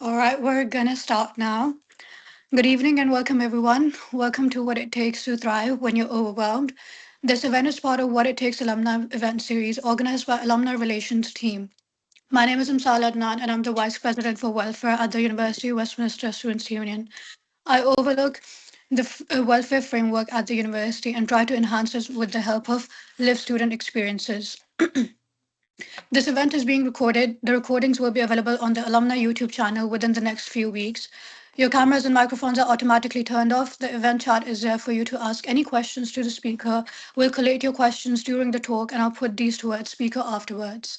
All right, we're gonna start now. Good evening and welcome, everyone. Welcome to What It Takes to Thrive When You're Overwhelmed. This event is part of What It Takes Alumni event series organized by Alumni Relations team. My name is Imsal Adnan and I'm the Vice President for Welfare at the University of Westminster Students' Union. I overlook the welfare framework at the university and try to enhance it with the help of lived student experiences. This event is being recorded. The recordings will be available on the Alumni YouTube channel within the next few weeks. Your cameras and microphones are automatically turned off. The event chat is there for you to ask any questions to the speaker. We'll collate your questions during the talk and I'll put these to our speaker afterwards.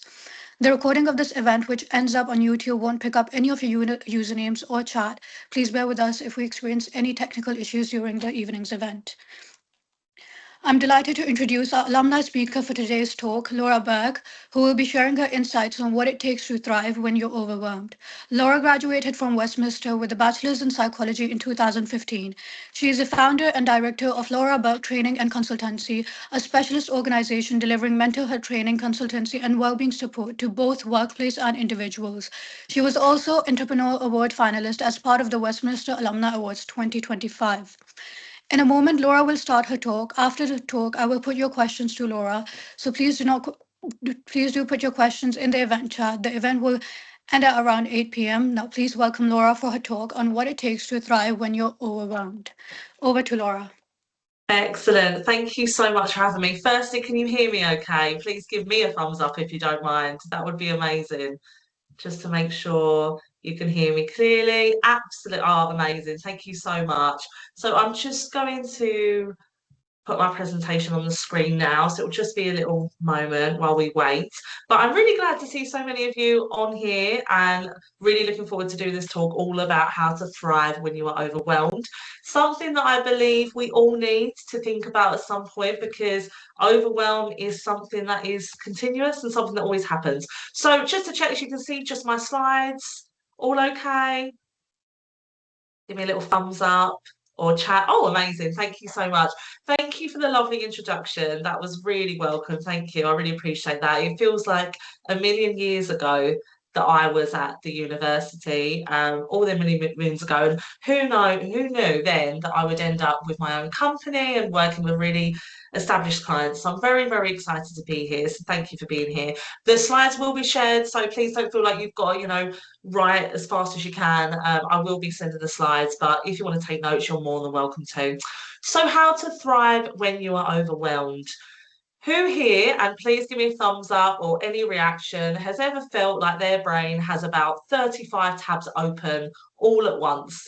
The recording of this event, which ends up on YouTube, won't pick up any of your usernames or chat. Please bear with us if we experience any technical issues during the evening's event. I'm delighted to introduce our alumni speaker for today's talk, Laura Burke, who will be sharing her insights on what it takes to thrive when you're overwhelmed. Laura graduated from Westminster with a bachelor's in psychology in 2015. She is the founder and director of Laura Burke Training and Consultancy, a specialist organization delivering mental health training, consultancy, and well-being support to both workplace and individuals. She was also Entrepreneur Award finalist as part of the Westminster Alumni Awards 2025. In a moment, Laura will start her talk. After the talk, I will put your questions to Laura. So please do put your questions in the event chat. The event will end at around 8 p.m. Now, please welcome Laura for her talk on what it takes to thrive when you're overwhelmed. Over to Laura. Excellent. Thank you so much for having me. Firstly, can you hear me okay? Please give me a thumbs up if you don't mind. That would be amazing. Just to make sure you can hear me clearly. Absolutely. Oh, amazing. Thank you so much. So I'm just going to put my presentation on the screen now, so it'll just be a little moment while we wait. But I'm really glad to see so many of you on here and really looking forward to doing this talk all about how to thrive when you are overwhelmed. Something that I believe we all need to think about at some point, because overwhelm is something that is continuous and something that always happens. So just to check, as you can see, just my slides, all okay? Give me a little thumbs up or chat. Oh, amazing. Thank you so much. Thank you for the lovely introduction. That was really welcome. Thank you. I really appreciate that. It feels like a million years ago that I was at the university, all them many moons ago. And who knew then that I would end up with my own company and working with really established clients. So I'm very, very excited to be here. So thank you for being here. The slides will be shared, so please don't feel like you've got, write as fast as you can. I will be sending the slides, but if you want to take notes, you're more than welcome to. So how to thrive when you are overwhelmed. Who here, and please give me a thumbs up or any reaction, has ever felt like their brain has about 35 tabs open all at once?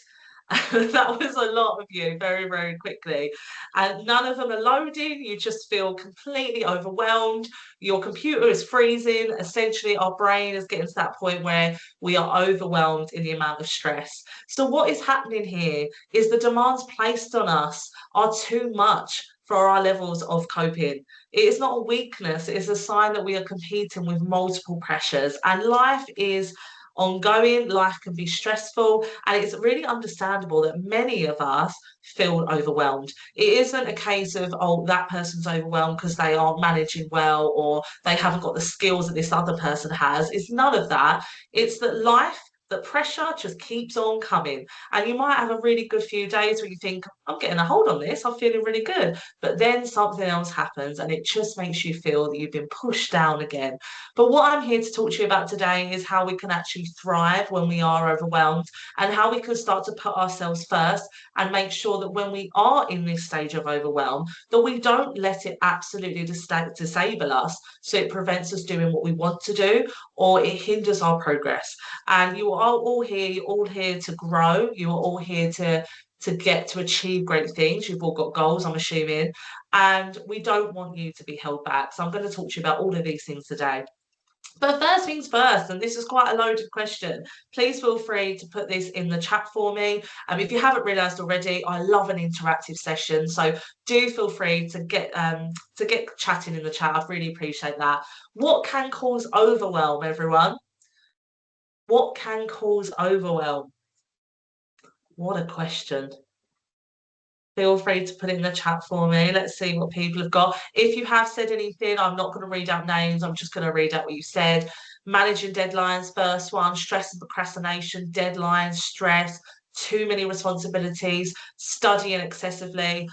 That was a lot of you very, very quickly. And none of them are loading. You just feel completely overwhelmed. Your computer is freezing. Essentially, our brain is getting to that point where we are overwhelmed in the amount of stress. So what is happening here is the demands placed on us are too much for our levels of coping. It is not a weakness, it is a sign that we are competing with multiple pressures. And life is ongoing, life can be stressful, and it's really understandable that many of us feel overwhelmed. It isn't a case of, oh, that person's overwhelmed because they aren't managing well or they haven't got the skills that this other person has. It's none of that. It's that life, the pressure just keeps on coming. And you might have a really good few days where you think, I'm getting a hold on this, I'm feeling really good. But then something else happens and it just makes you feel that you've been pushed down again. But what I'm here to talk to you about today is how we can actually thrive when we are overwhelmed and how we can start to put ourselves first and make sure that when we are in this stage of overwhelm, that we don't let it absolutely disable us so it prevents us doing what we want to do or it hinders our progress. And you are all here, you're all here to grow, you are all here to get to achieve great things. You've all got goals, I'm assuming, and we don't want you to be held back. So I'm going to talk to you about all of these things today. But first things first, and this is quite a loaded question, please feel free to put this in the chat for me. If you haven't realised already, I love an interactive session, so do feel free to get chatting in the chat. I'd really appreciate that. What can cause overwhelm, everyone? What can cause overwhelm? What a question. Feel free to put it in the chat for me. Let's see what people have got. If you have said anything, I'm not going to read out names. I'm just going to read out what you said. Managing deadlines, first one, stress and procrastination, deadlines, stress, too many responsibilities, studying excessively.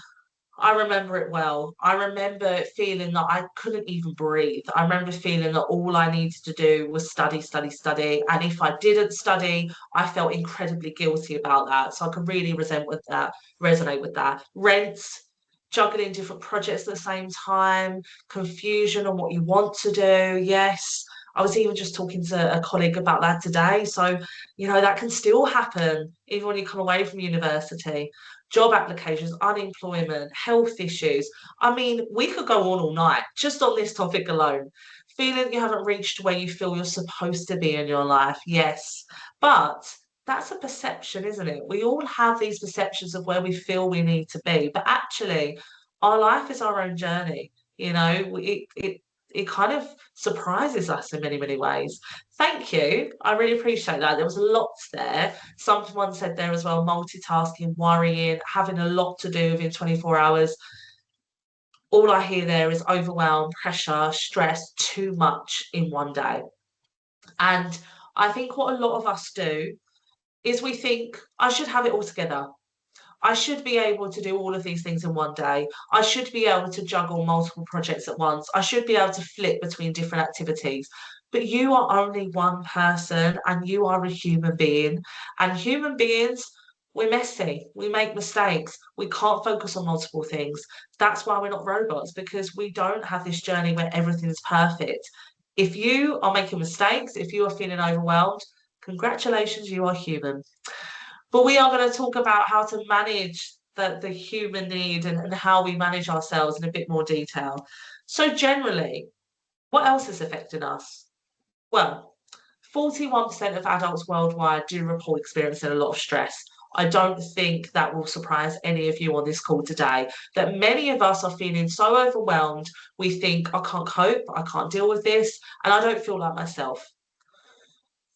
I remember it well. I remember feeling that I couldn't even breathe. I remember feeling that all I needed to do was study, study, study. And if I didn't study, I felt incredibly guilty about that. So I could really resonate with that. Rents, juggling different projects at the same time, confusion on what you want to do. Yes. I was even just talking to a colleague about that today. So, that can still happen even when you come away from university. Job applications, unemployment, health issues. I mean, we could go on all night just on this topic alone. Feeling you haven't reached where you feel you're supposed to be in your life, yes. But that's a perception, isn't it? We all have these perceptions of where we feel we need to be, but actually, our life is our own journey. It kind of surprises us in many, many ways. Thank you. I really appreciate that. There was lots there. Someone said there as well, multitasking, worrying, having a lot to do within 24 hours. All I hear there is overwhelm, pressure, stress, too much in one day. And I think what a lot of us do is we think, I should have it all together. I should be able to do all of these things in one day. I should be able to juggle multiple projects at once. I should be able to flip between different activities. But you are only one person and you are a human being. And human beings, we're messy. We make mistakes. We can't focus on multiple things. That's why we're not robots, because we don't have this journey where everything is perfect. If you are making mistakes, if you are feeling overwhelmed, congratulations, you are human. But we are going to talk about how to manage the human need and how we manage ourselves in a bit more detail. So generally, what else is affecting us? Well, 41% of adults worldwide do report experiencing a lot of stress. I don't think that will surprise any of you on this call today, that many of us are feeling so overwhelmed, we think, I can't cope, I can't deal with this, and I don't feel like myself.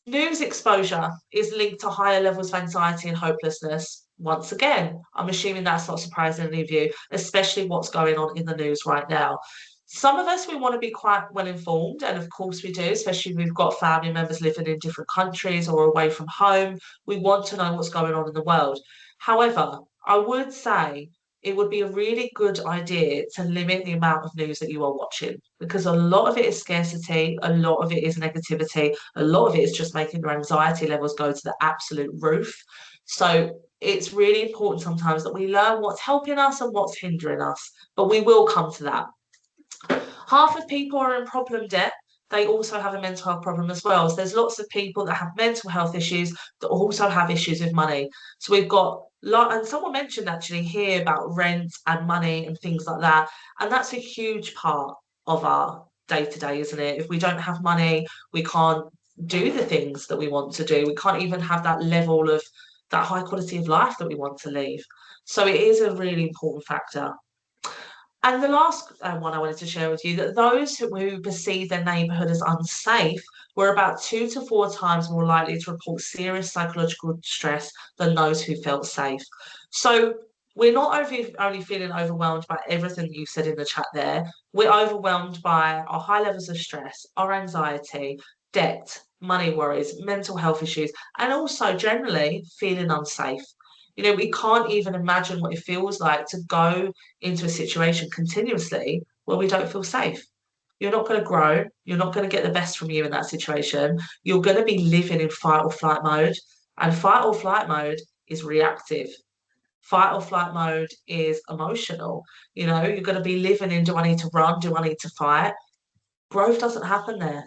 News exposure is linked to higher levels of anxiety and hopelessness. Once again, I'm assuming that's not surprising any of you, especially what's going on in the news right now. Some of us, we want to be quite well informed, and of course we do, especially if we've got family members living in different countries or away from home. We want to know what's going on in the world. However, I would say it would be a really good idea to limit the amount of news that you are watching, because a lot of it is scarcity, a lot of it is negativity, a lot of it is just making your anxiety levels go to the absolute roof. So it's really important sometimes that we learn what's helping us and what's hindering us, but we will come to that. Half of people are in problem debt. They also have a mental health problem as well. So there's lots of people that have mental health issues that also have issues with money. So we've got and someone mentioned actually here about rent and money and things like that. And that's a huge part of our day to day, isn't it? If we don't have money, we can't do the things that we want to do. We can't even have that level of that high quality of life that we want to live. So it is a really important factor. And the last one I wanted to share with you, that those who perceive their neighbourhood as unsafe were about 2 to 4 times more likely to report serious psychological stress than those who felt safe. So we're not only feeling overwhelmed by everything that you said in the chat there, we're overwhelmed by our high levels of stress, our anxiety, debt, money worries, mental health issues, and also generally feeling unsafe. We can't even imagine what it feels like to go into a situation continuously where we don't feel safe. You're not going to grow. You're not going to get the best from you in that situation. You're going to be living in fight or flight mode. And fight or flight mode is reactive. Fight or flight mode is emotional. You're going to be living in, do I need to run? Do I need to fight? Growth doesn't happen there.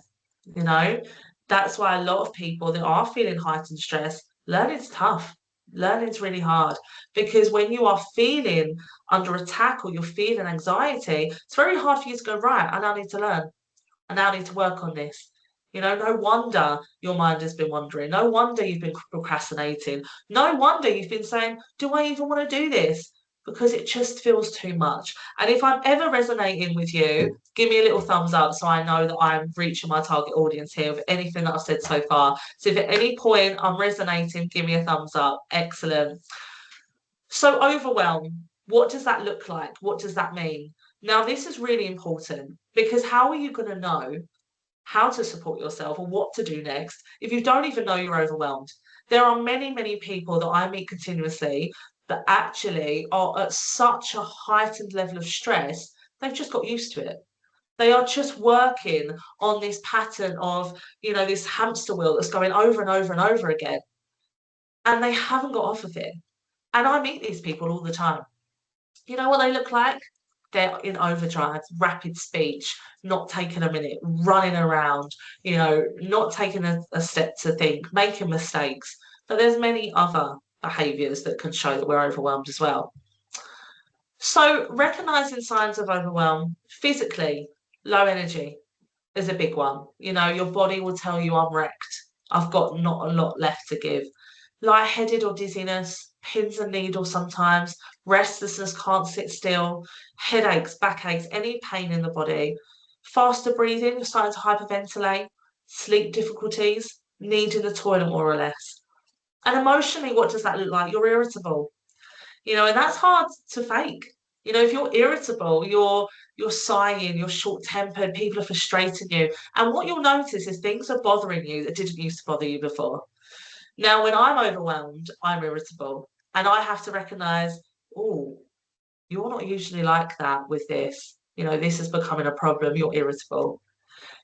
You know, that's why a lot of people that are feeling heightened stress, learning's tough. Learning's really hard, because when you are feeling under attack or you're feeling anxiety, it's very hard for you to go, right, I now need to learn. I now need to work on this. No wonder your mind has been wandering. No wonder you've been procrastinating. No wonder you've been saying, do I even want to do this? Because it just feels too much. And if I'm ever resonating with you, give me a little thumbs up so I know that I'm reaching my target audience here with anything that I've said so far. So if at any point I'm resonating, give me a thumbs up. Excellent. So overwhelm, what does that look like? What does that mean? Now, this is really important, because how are you going to know how to support yourself or what to do next if you don't even know you're overwhelmed. There are many, many people that I meet continuously that actually are at such a heightened level of stress, they've just got used to it. They are just working on this pattern of, this hamster wheel that's going over and over and over again, and they haven't got off of it. And I meet these people all the time. You know what they look like? They're in overdrive, rapid speech, not taking a minute, running around, not taking a step to think, making mistakes. But there's many other behaviours that can show that we're overwhelmed as well. So recognizing signs of overwhelm, physically, low energy is a big one. Your body will tell you I'm wrecked. I've got not a lot left to give. Lightheaded or dizziness, pins and needles sometimes, restlessness, can't sit still, headaches, backaches, any pain in the body, faster breathing, you're starting to hyperventilate, sleep difficulties, needing the toilet more or less. And emotionally, what does that look like? You're irritable, and that's hard to fake. If you're irritable, you're sighing, you're short-tempered, people are frustrating you. And what you'll notice is things are bothering you that didn't used to bother you before. Now, when I'm overwhelmed, I'm irritable. And I have to recognize, oh, you're not usually like that with this. This is becoming a problem. You're irritable.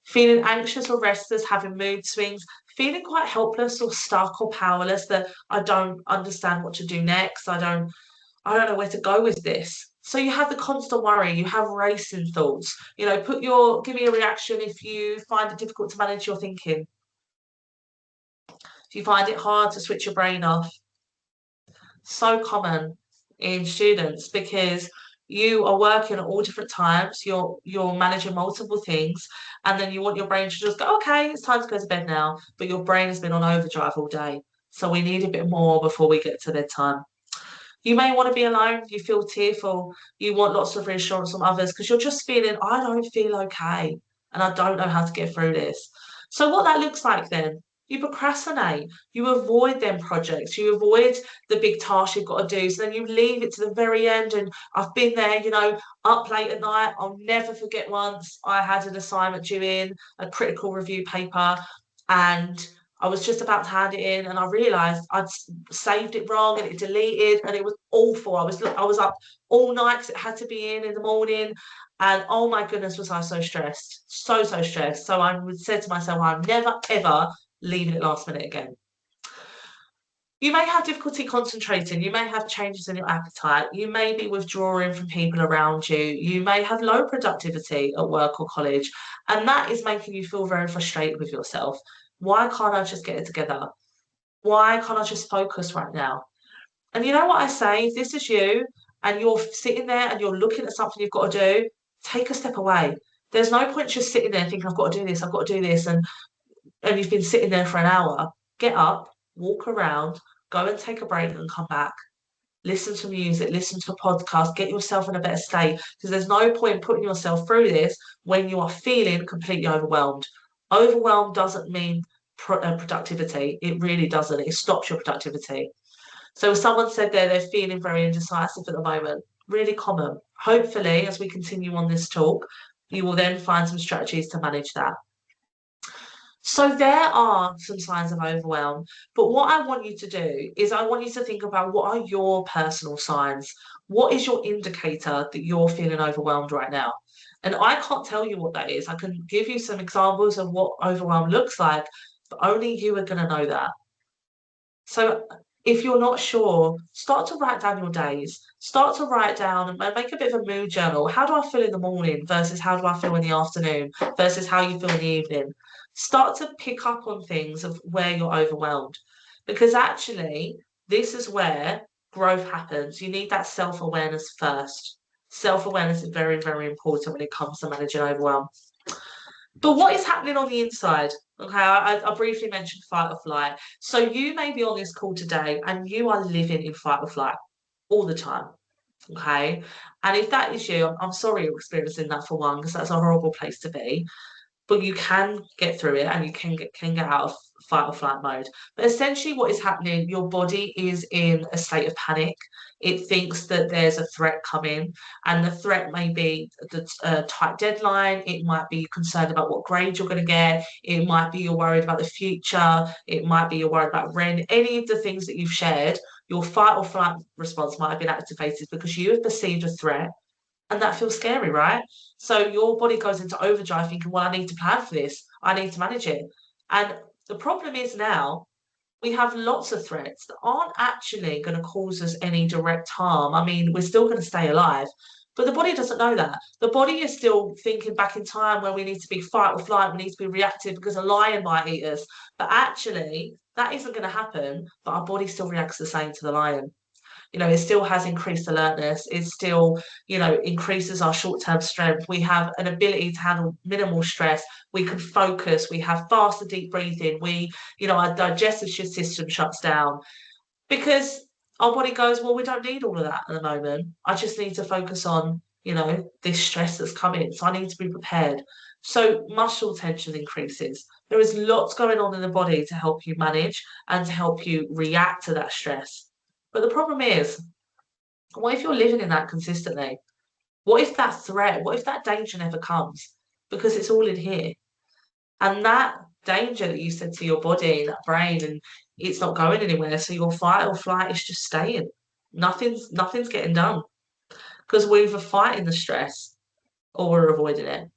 Feeling anxious or restless, having mood swings, feeling quite helpless or stuck or powerless, that I don't understand what to do next. I don't know where to go with this. So you have the constant worry, you have racing thoughts. Give me a reaction if you find it difficult to manage your thinking. If you find it hard to switch your brain off. So common in students because you are working at all different times, you're managing multiple things, and then you want your brain to just go, okay, it's time to go to bed now, but your brain has been on overdrive all day. So we need a bit more before we get to bedtime. You may want to be alone, you feel tearful, you want lots of reassurance from others because you're just feeling, I don't feel okay and I don't know how to get through this. So what that looks like then, you procrastinate, you avoid them projects, you avoid the big tasks you've got to do. So then you leave it to the very end. And I've been there, up late at night. I'll never forget once I had an assignment due in, a critical review paper, and I was just about to hand it in and I realised I'd saved it wrong and it deleted and it was awful. I was up all night because it had to be in the morning. And oh my goodness, was I so stressed, so stressed. So I would say to myself, I'm never ever leaving it last minute again. You may have difficulty concentrating. You may have changes in your appetite. You may be withdrawing from people around you. You may have low productivity at work or college. And that is making you feel very frustrated with yourself. Why can't I just get it together? Why can't I just focus right now? And you know what I say? If this is you and you're sitting there and you're looking at something you've got to do, take a step away. There's no point just sitting there thinking, I've got to do this, I've got to do this. And you've been sitting there for an hour. Get up, walk around, go and take a break and come back. Listen to music, listen to a podcast, get yourself in a better state because there's no point putting yourself through this when you are feeling completely overwhelmed. Overwhelm doesn't mean productivity. It really doesn't. It stops your productivity. So someone said they're feeling very indecisive at the moment. Really common. Hopefully, as we continue on this talk, you will then find some strategies to manage that. So there are some signs of overwhelm, but what I want you to do is I want you to think about what are your personal signs? What is your indicator that you're feeling overwhelmed right now? And I can't tell you what that is. I can give you some examples of what overwhelm looks like, but only you are going to know that. So if you're not sure, start to write down your days. Start to write down and make a bit of a mood journal. How do I feel in the morning versus how do I feel in the afternoon versus how you feel in the evening? Start to pick up on things of where you're overwhelmed. Because actually, this is where growth happens. You need that self-awareness first. Self-awareness is very, very important when it comes to managing overwhelm. But what is happening on the inside? Okay, I briefly mentioned fight or flight. So you may be on this call today and you are living in fight or flight all the time. Okay, and if that is you, I'm sorry you're experiencing that for one, because that's a horrible place to be. but you can get through it and you can get out of fight or flight mode. But essentially, what is happening, your body is in a state of panic. It thinks that there's a threat coming, and the threat may be the tight deadline. It might be concerned about what grade you're going to get. It might be you're worried about the future. It might be you're worried about rent. Any of the things that you've shared, your fight or flight response might have been activated because you have perceived a threat, and that feels scary, right? So your body goes into overdrive thinking, well, I need to plan for this. I need to manage it. And the problem is now we have lots of threats that aren't actually going to cause us any direct harm. I mean, we're still going to stay alive. But the body doesn't know that. The body is still thinking back in time where we need to be fight or flight, we need to be reactive because a lion might eat us. But actually, that isn't going to happen. But our body still reacts the same to the lion. It still has increased alertness. It still, increases our short-term strength. We have an ability to handle minimal stress. We can focus. We have faster deep breathing. Our digestive system shuts down because our body goes, well, we don't need all of that at the moment. I just need to focus on, this stress that's coming. So I need to be prepared. So muscle tension increases. There is lots going on in the body to help you manage and to help you react to that stress. But the problem is, what if you're living in that consistently? What if that threat, what if that danger never comes? Because it's all in here. And that danger that you said to your body, that brain, and it's not going anywhere. So your fight or flight is just staying. Nothing's getting done. Because we're either fighting the stress or we're avoiding it.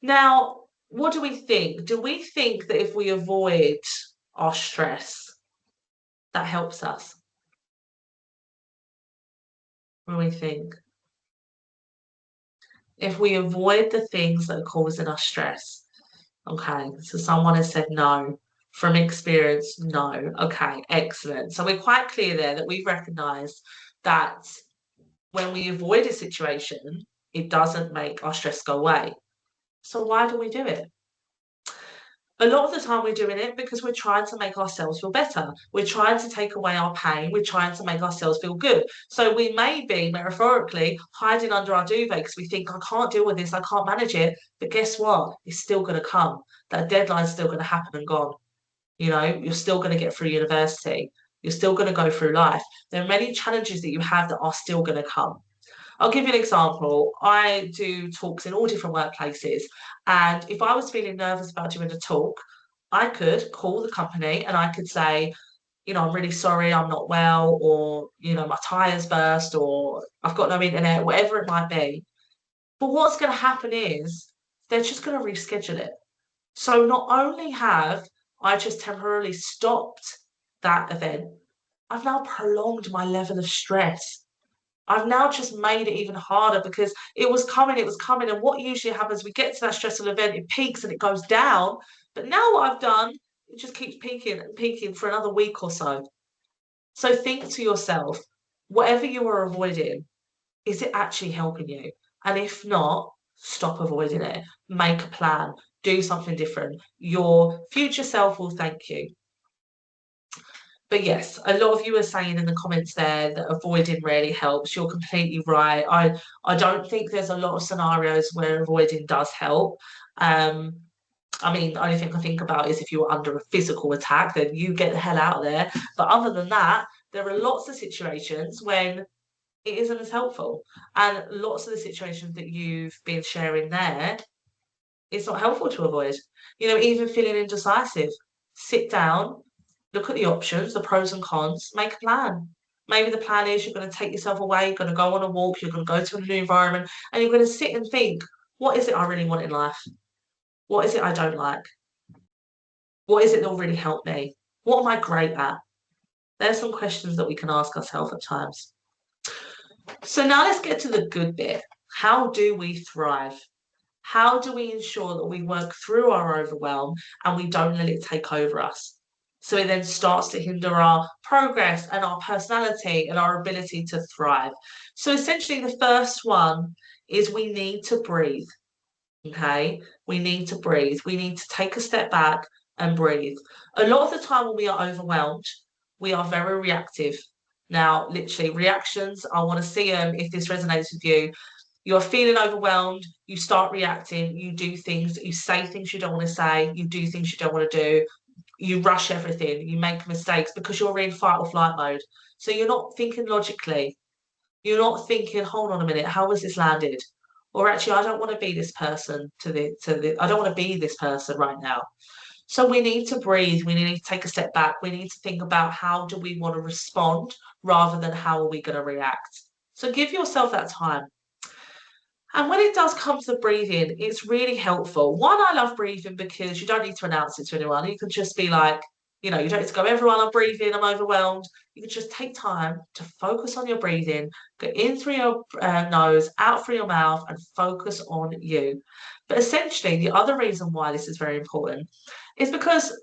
Now, what do we think? Do we think that if we avoid our stress, that helps us? What do we think? If we avoid the things that are causing us stress. Okay, so someone has said no. From experience, no. Okay, excellent. So we're quite clear there that we've recognized that when we avoid a situation, it doesn't make our stress go away. So why do we do it? A lot of the time we're doing it because we're trying to make ourselves feel better. We're trying to take away our pain. We're trying to make ourselves feel good. So we may be metaphorically hiding under our duvet because we think, I can't deal with this, I can't manage it. But guess what? It's still going to come. That deadline's still going to happen and gone. You're still going to get through university. You're still going to go through life. There are many challenges that you have that are still going to come. I'll give you an example. I do talks in all different workplaces. And if I was feeling nervous about doing a talk, I could call the company and I could say, I'm really sorry, I'm not well, or, my tire's burst, or I've got no internet, whatever it might be. But what's going to happen is they're just going to reschedule it. So not only have I just temporarily stopped that event, I've now prolonged my level of stress. I've now just made it even harder because it was coming. And what usually happens, we get to that stressful event, it peaks and it goes down. But now what I've done, it just keeps peaking and peaking for another week or so. So think to yourself, whatever you are avoiding, is it actually helping you? And if not, stop avoiding it. Make a plan. Do something different. Your future self will thank you. But yes, a lot of you are saying in the comments there that avoiding really helps. You're completely right. I don't think there's a lot of scenarios where avoiding does help. I mean, the only thing I think about is if you were under a physical attack, then you get the hell out of there. But other than that, there are lots of situations when it isn't as helpful. And lots of the situations that you've been sharing there, it's not helpful to avoid. Even feeling indecisive, sit down, look at the options, the pros and cons, make a plan. Maybe the plan is you're going to take yourself away, you're going to go on a walk, you're going to go to a new environment, and you're going to sit and think, what is it I really want in life? What is it I don't like? What is it that will really help me? What am I great at? There's some questions that we can ask ourselves at times. So now let's get to the good bit. How do we thrive? How do we ensure that we work through our overwhelm and we don't let it take over us? So it then starts to hinder our progress and our personality and our ability to thrive. So essentially, the first one is we need to breathe. Okay, we need to breathe. We need to take a step back and breathe. A lot of the time when we are overwhelmed, we are very reactive. Now, literally, reactions, I want to see them if this resonates with you. You're feeling overwhelmed, you start reacting, you do things, you say things you don't want to say, you do things you don't want to do, you rush everything, you make mistakes because you're in fight or flight mode. So you're not thinking logically. You're not thinking, hold on a minute, how was this landed? Or actually, I don't want to be this person I don't want to be this person right now. So we need to breathe. We need to take a step back. We need to think about how do we want to respond rather than how are we going to react. So give yourself that time. And when it does come to breathing, it's really helpful. One, I love breathing because you don't need to announce it to anyone. You can just be like, you know, you don't need to go, everyone, I'm breathing, I'm overwhelmed. You can just take time to focus on your breathing, go in through your nose, out through your mouth, and focus on you. But essentially, the other reason why this is very important is because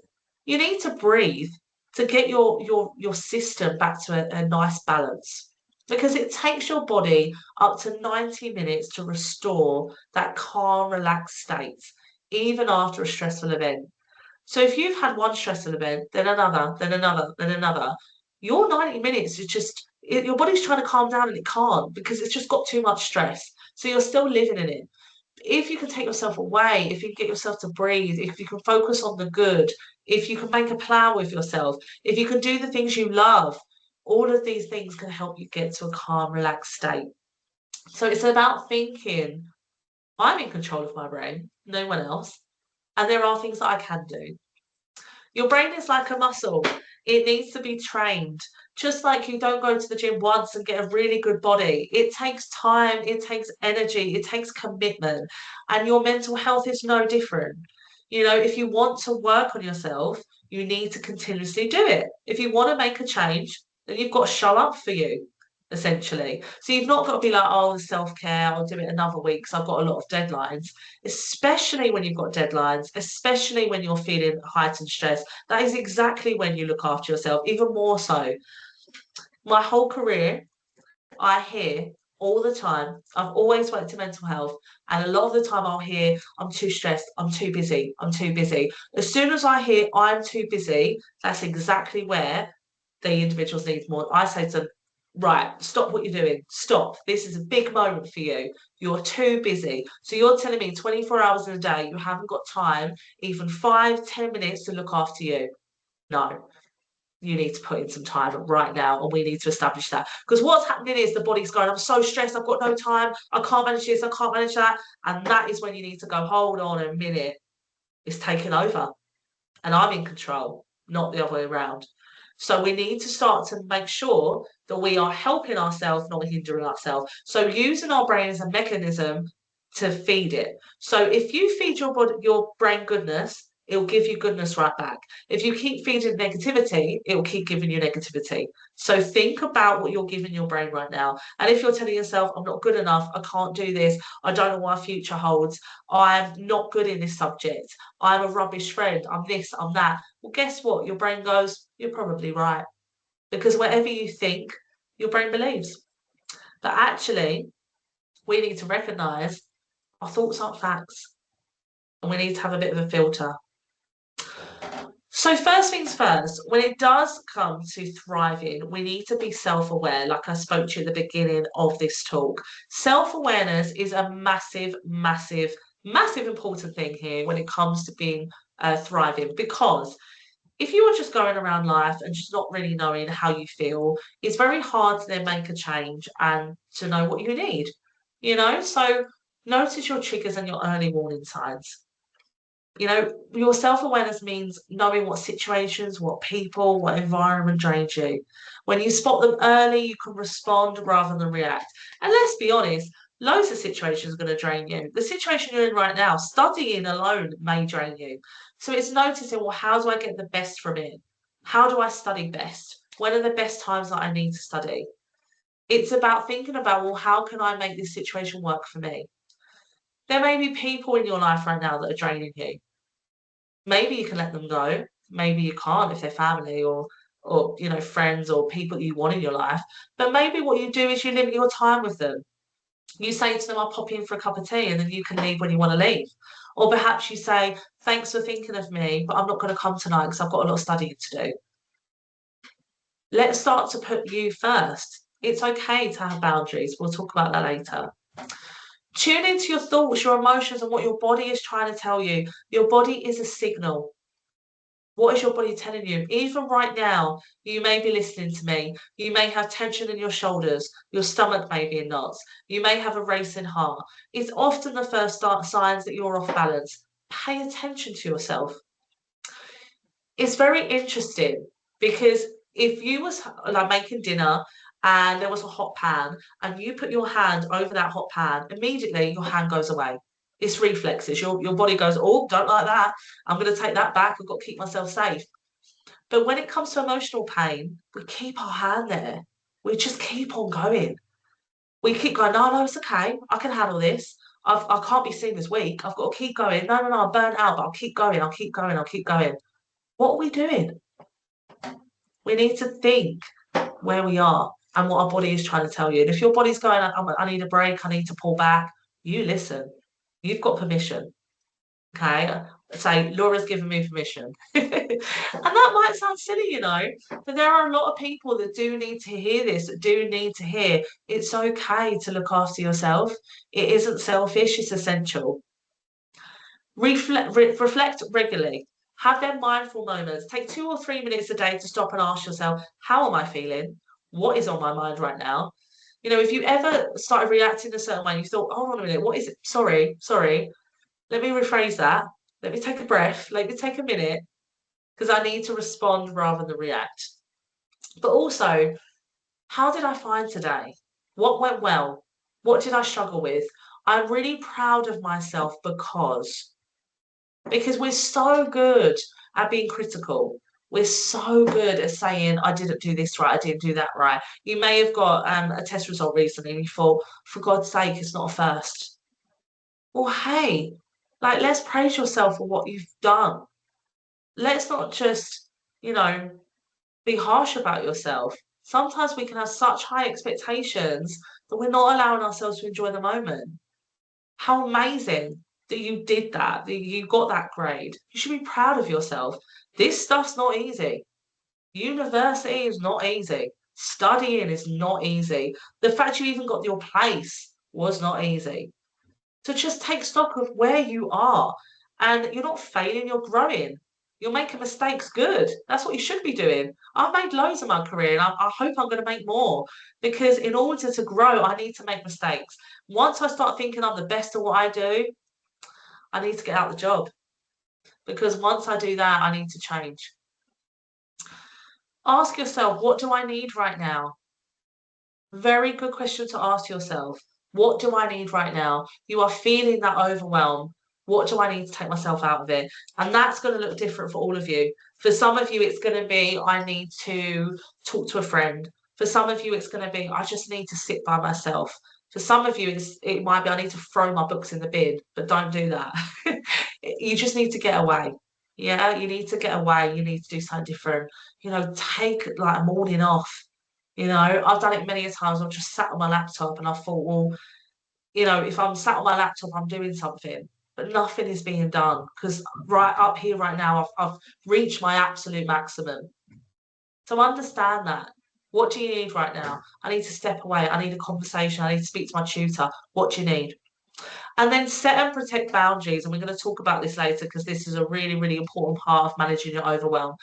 you need to breathe to get your system back to a nice balance because it takes your body up to 90 minutes to restore that calm, relaxed state, even after a stressful event. So if you've had one stressful event, then another, then another, then another, your 90 minutes is just, your body's trying to calm down and it can't because it's just got too much stress. So you're still living in it. If you can take yourself away, if you get yourself to breathe, if you can focus on the good, if you can make a plan with yourself, if you can do the things you love, all of these things can help you get to a calm, relaxed state. So it's about thinking, I'm in control of my brain, no one else, and there are things that I can do. Your brain is like a muscle. It needs to be trained. Just like you don't go to the gym once and get a really good body. It takes time, it takes energy, it takes commitment. And your mental health is no different. You know, if you want to work on yourself, you need to continuously do it. If you want to make a change, then you've got to show up for you, essentially. So you've not got to be like, oh, self-care, I'll do it another week because I've got a lot of deadlines, especially when you've got deadlines, especially when you're feeling heightened stress. That is exactly when you look after yourself, even more so. My whole career, I hear all the time, I've always worked in mental health, and a lot of the time I'll hear, I'm too stressed, I'm too busy, I'm too busy. As soon as I hear I'm too busy, that's exactly where the individuals need more. I say to them, right, stop what you're doing. Stop. This is a big moment for you. You're too busy. So you're telling me 24 hours in a day, you haven't got time, even 5, 10 minutes to look after you. No, you need to put in some time right now, and we need to establish that. Because what's happening is the body's going, I'm so stressed, I've got no time, I can't manage this, I can't manage that. And that is when you need to go, hold on a minute, it's taken over. And I'm in control, not the other way around. So we need to start to make sure that we are helping ourselves, not hindering ourselves. So using our brain as a mechanism to feed it. So if you feed your body, your brain goodness, it will give you goodness right back. If you keep feeding negativity, it will keep giving you negativity. So think about what you're giving your brain right now. And if you're telling yourself, I'm not good enough, I can't do this, I don't know what our future holds, I'm not good in this subject, I'm a rubbish friend, I'm this, I'm that. Well, guess what? Your brain goes, you're probably right. Because whatever you think, your brain believes. But actually, we need to recognize our thoughts aren't facts, and we need to have a bit of a filter. So, first things first, when it does come to thriving, we need to be self aware, like I spoke to you at the beginning of this talk. Self awareness is a massive, massive, massive important thing here when it comes to being thriving, because if you are just going around life and just not really knowing how you feel, it's very hard to then make a change and to know what you need, you know? So, notice your triggers and your early warning signs. You know, your self awareness means knowing what situations, what people, what environment drains you. When you spot them early, you can respond rather than react. And let's be honest, loads of situations are going to drain you. The situation you're in right now, studying alone may drain you. So it's noticing, well, how do I get the best from it? How do I study best? When are the best times that I need to study? It's about thinking about, well, how can I make this situation work for me? There may be people in your life right now that are draining you. Maybe you can let them go. Maybe you can't if they're family or you know, friends or people you want in your life. But maybe what you do is you limit your time with them. You say to them, I'll pop in for a cup of tea and then you can leave when you want to leave. Or perhaps you say, thanks for thinking of me, but I'm not going to come tonight because I've got a lot of studying to do. Let's start to put you first. It's okay to have boundaries. We'll talk about that later. Tune into your thoughts, your emotions, and what your body is trying to tell you. Your body is a signal. What is your body telling you? Even right now, you may be listening to me. You may have tension in your shoulders. Your stomach may be in knots. You may have a racing heart. It's often the first signs that you're off balance. Pay attention to yourself. It's very interesting because if you was like making dinner and there was a hot pan and you put your hand over that hot pan, immediately your hand goes away. It's reflexes. Your body goes, oh, don't like that. I'm going to take that back. I've got to keep myself safe. But when it comes to emotional pain, we keep our hand there. We just keep on going. We keep going, no, no, it's okay. I can handle this. I can't be seen this week. I've got to keep going. No, no, no, I'm burnt out, but I'll keep going. I'll keep going. I'll keep going. What are we doing? We need to think where we are and what our body is trying to tell you. And if your body's going, I need a break, I need to pull back, you listen. You've got permission. Okay. Say, Laura's given me permission. And that might sound silly, you know, but there are a lot of people that do need to hear this, that do need to hear it's okay to look after yourself. It isn't selfish, it's essential. Reflect regularly. Have them mindful moments. Take 2 or 3 minutes a day to stop and ask yourself, how am I feeling? What is on my mind right now? You know, if you ever started reacting a certain way and you thought, hold on a minute, what is it? Sorry. Let me rephrase that. Let me take a breath. Let me take a minute because I need to respond rather than react. But also, how did I find today? What went well? What did I struggle with? I'm really proud of myself because we're so good at being critical. We're so good at saying, I didn't do this right, I didn't do that right. You may have got a test result recently and you thought, for God's sake, it's not a first. Well, hey, like, let's praise yourself for what you've done. Let's not just, you know, be harsh about yourself. Sometimes we can have such high expectations that we're not allowing ourselves to enjoy the moment. How amazing that you did that you got that grade. You should be proud of yourself. This stuff's not easy. University is not easy. Studying is not easy. The fact you even got your place was not easy. So just take stock of where you are. And you're not failing, you're growing. You're making mistakes good. That's what you should be doing. I've made loads in my career and I hope I'm going to make more because in order to grow, I need to make mistakes. Once I start thinking I'm the best at what I do, I need to get out the job because once I do that, I need to change. Ask yourself, what do I need right now? Very good question to ask yourself. What do I need right now? You are feeling that overwhelm. What do I need to take myself out of it? And that's going to look different for all of you. For some of you, it's going to be, I need to talk to a friend. For some of you, it's going to be, I just need to sit by myself. For some of you, it might be, I need to throw my books in the bin, but don't do that. You just need to get away. Yeah, you need to get away. You need to do something different. You know, take like a morning off. You know, I've done it many a times. I've just sat on my laptop and I thought, well, you know, if I'm sat on my laptop, I'm doing something, but nothing is being done because right up here, right now, I've reached my absolute maximum. So understand that. What do you need right now? I need to step away. I need a conversation. I need to speak to my tutor. What do you need? And then set and protect boundaries. And we're going to talk about this later because this is a really, really important part of managing your overwhelm,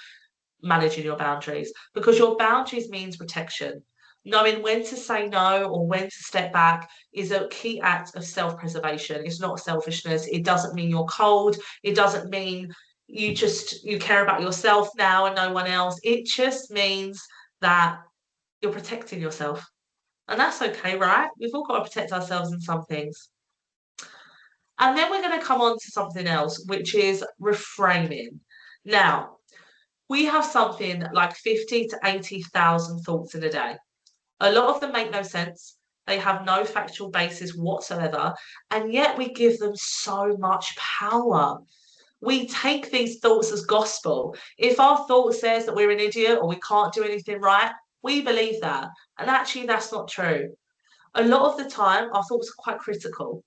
managing your boundaries, because your boundaries means protection. Knowing when to say no or when to step back is a key act of self-preservation. It's not selfishness. It doesn't mean you're cold. It doesn't mean you care about yourself now and no one else. It just means that you're protecting yourself. And that's okay, right? We've all got to protect ourselves in some things. And then we're going to come on to something else, which is reframing. Now, we have something like 50 to 80,000 thoughts in a day. A lot of them make no sense. They have no factual basis whatsoever. And yet we give them so much power. We take these thoughts as gospel. If our thought says that we're an idiot or we can't do anything right, we believe that. And actually, that's not true. A lot of the time, our thoughts are quite critical.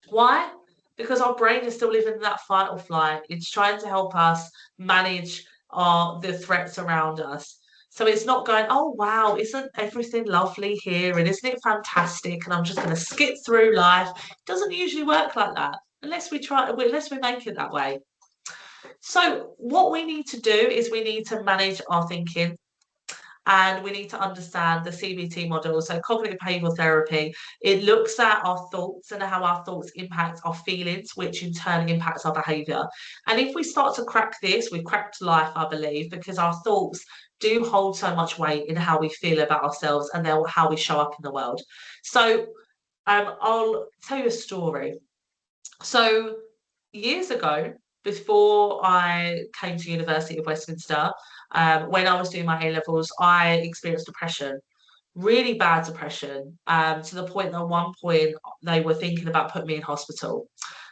Why? Because our brain is still living in that fight or flight. It's trying to help us manage the threats around us. So it's not going, oh wow, isn't everything lovely here and isn't it fantastic? And I'm just going to skip through life. It doesn't usually work like that unless we make it that way. So what we need to do is we need to manage our thinking and we need to understand the CBT model. So cognitive behavioral therapy, it looks at our thoughts and how our thoughts impact our feelings, which in turn impacts our behavior. And if we start to crack this, we've cracked life, I believe, because our thoughts do hold so much weight in how we feel about ourselves and then how we show up in the world. So I'll tell you a story. So years ago, before I came to University of Westminster, when I was doing my A levels, I experienced depression, really bad depression, to the point that at one point they were thinking about putting me in hospital.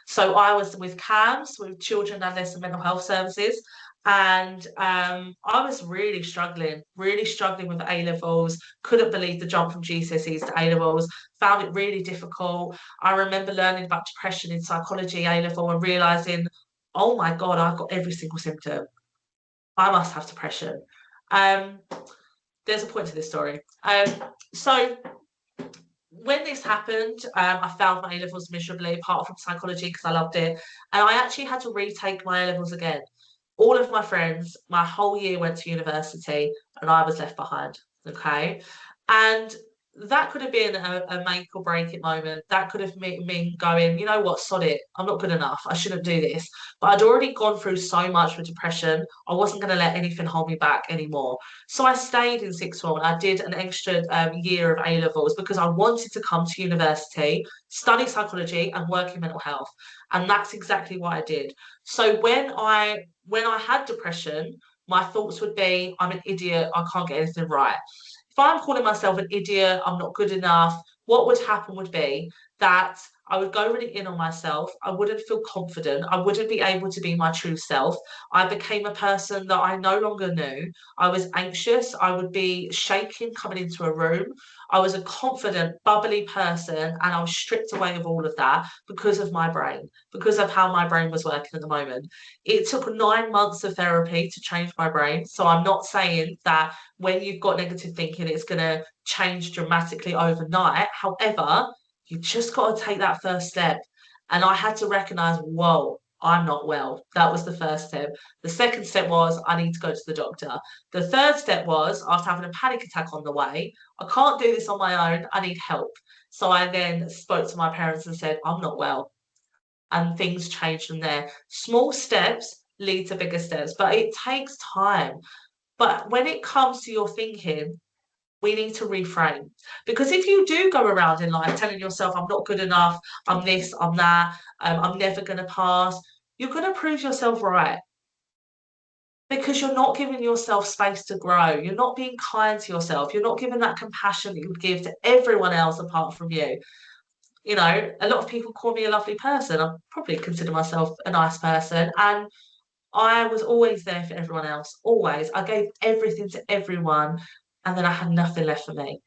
So I was with CAMS, with Children and Adolescent Mental Health Services, and I was really struggling with A levels. Couldn't believe the jump from GCSEs to A levels. Found it really difficult. I remember learning about depression in psychology A level and realizing, oh my God, I've got every single symptom. I must have depression. Um, there's a point to this story. So when this happened, I failed my A levels miserably, apart from psychology because I loved it, and I actually had to retake my A levels again. All of my friends, my whole year went to university, and I was left behind. Okay, and that could have been a make or break it moment. That could have mean going, you know what, sod it. I'm not good enough. I shouldn't do this. But I'd already gone through so much with depression. I wasn't going to let anything hold me back anymore. So I stayed in sixth form and I did an extra year of A levels because I wanted to come to university, study psychology, and work in mental health. And that's exactly what I did. So when I had depression, my thoughts would be, I'm an idiot, I can't get anything right. If I'm calling myself an idiot, I'm not good enough, what would happen would be that I would go really in on myself. I wouldn't feel confident. I wouldn't be able to be my true self. I became a person that I no longer knew. I was anxious. I would be shaking coming into a room. I was a confident, bubbly person, and I was stripped away of all of that because of my brain, because of how my brain was working at the moment. It took 9 months of therapy to change my brain. So I'm not saying that when you've got negative thinking, it's going to change dramatically overnight. However, you just got to take that first step. And I had to recognize, whoa, I'm not well. That was the first step. The second step was, I need to go to the doctor. The third step was, after having a panic attack on the way, I can't do this on my own. I need help. So I then spoke to my parents and said, I'm not well. And things changed from there. Small steps lead to bigger steps, but it takes time. But when it comes to your thinking, we need to reframe. Because if you do go around in life telling yourself, I'm not good enough, I'm this, I'm that, I'm never going to pass, you're going to prove yourself right because you're not giving yourself space to grow. You're not being kind to yourself. You're not giving that compassion that you would give to everyone else apart from you. You know, a lot of people call me a lovely person. I probably consider myself a nice person. And I was always there for everyone else, always. I gave everything to everyone, and then I had nothing left for me.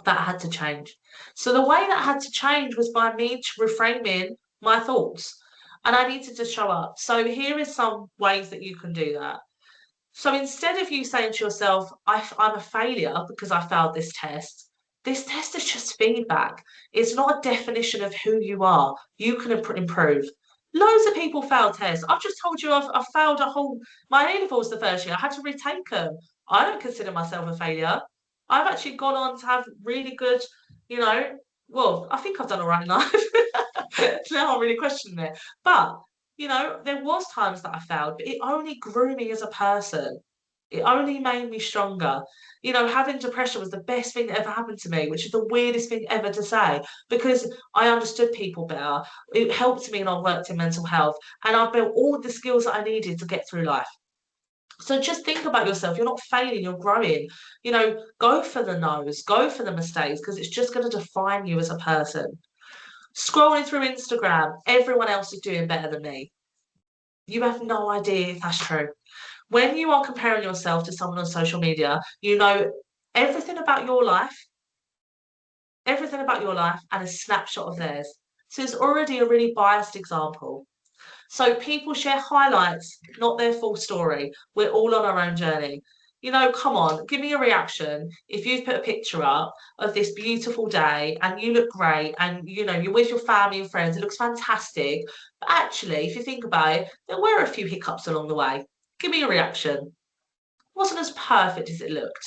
That had to change. So the way that had to change was by me reframing my thoughts. And I needed to show up. So here is some ways that you can do that. So instead of you saying to yourself, I'm a failure because I failed this test is just feedback. It's not a definition of who you are. You can improve. Loads of people fail tests. I've just told you I've failed my A levels the first year. I had to retake them. I don't consider myself a failure. I've actually gone on to have really good, you know, well, I think I've done all right in life. Now I'm really questioning it. But, there was times that I failed, but it only grew me as a person. It only made me stronger. Having depression was the best thing that ever happened to me, which is the weirdest thing ever to say because I understood people better. It helped me and I worked in mental health and I built all the skills that I needed to get through life. So just think about yourself. You're not failing, you're growing. Go for the no's, go for the mistakes because it's just going to define you as a person. Scrolling through Instagram, everyone else is doing better than me. You have no idea if that's true. When you are comparing yourself to someone on social media, you know everything about your life, and a snapshot of theirs. So it's already a really biased example. So people share highlights, not their full story. We're all on our own journey. You know, come on, give me a reaction. If you've put a picture up of this beautiful day and you look great and you know you're with your family and friends, it looks fantastic. But actually, if you think about it, there were a few hiccups along the way. Give me a reaction. It wasn't as perfect as it looked.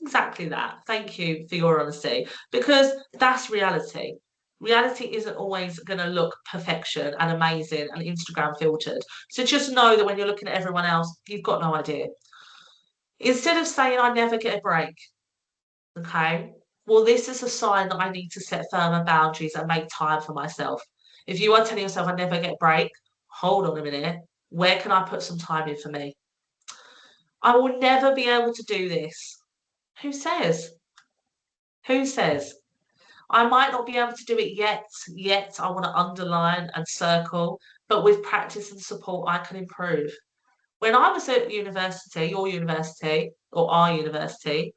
Exactly that. Thank you for your honesty because that's reality. Reality isn't always going to look perfection and amazing and Instagram filtered. So just know that when you're looking at everyone else, you've got no idea. Instead of saying, I never get a break, okay, well, this is a sign that I need to set firmer boundaries and make time for myself. If you are telling yourself, I never get a break, hold on a minute. Where can I put some time in for me? I will never be able to do this. Who says? Who says? I might not be able to do it yet. I want to underline and circle, but with practice and support, I can improve. When I was at university, your university, or our university,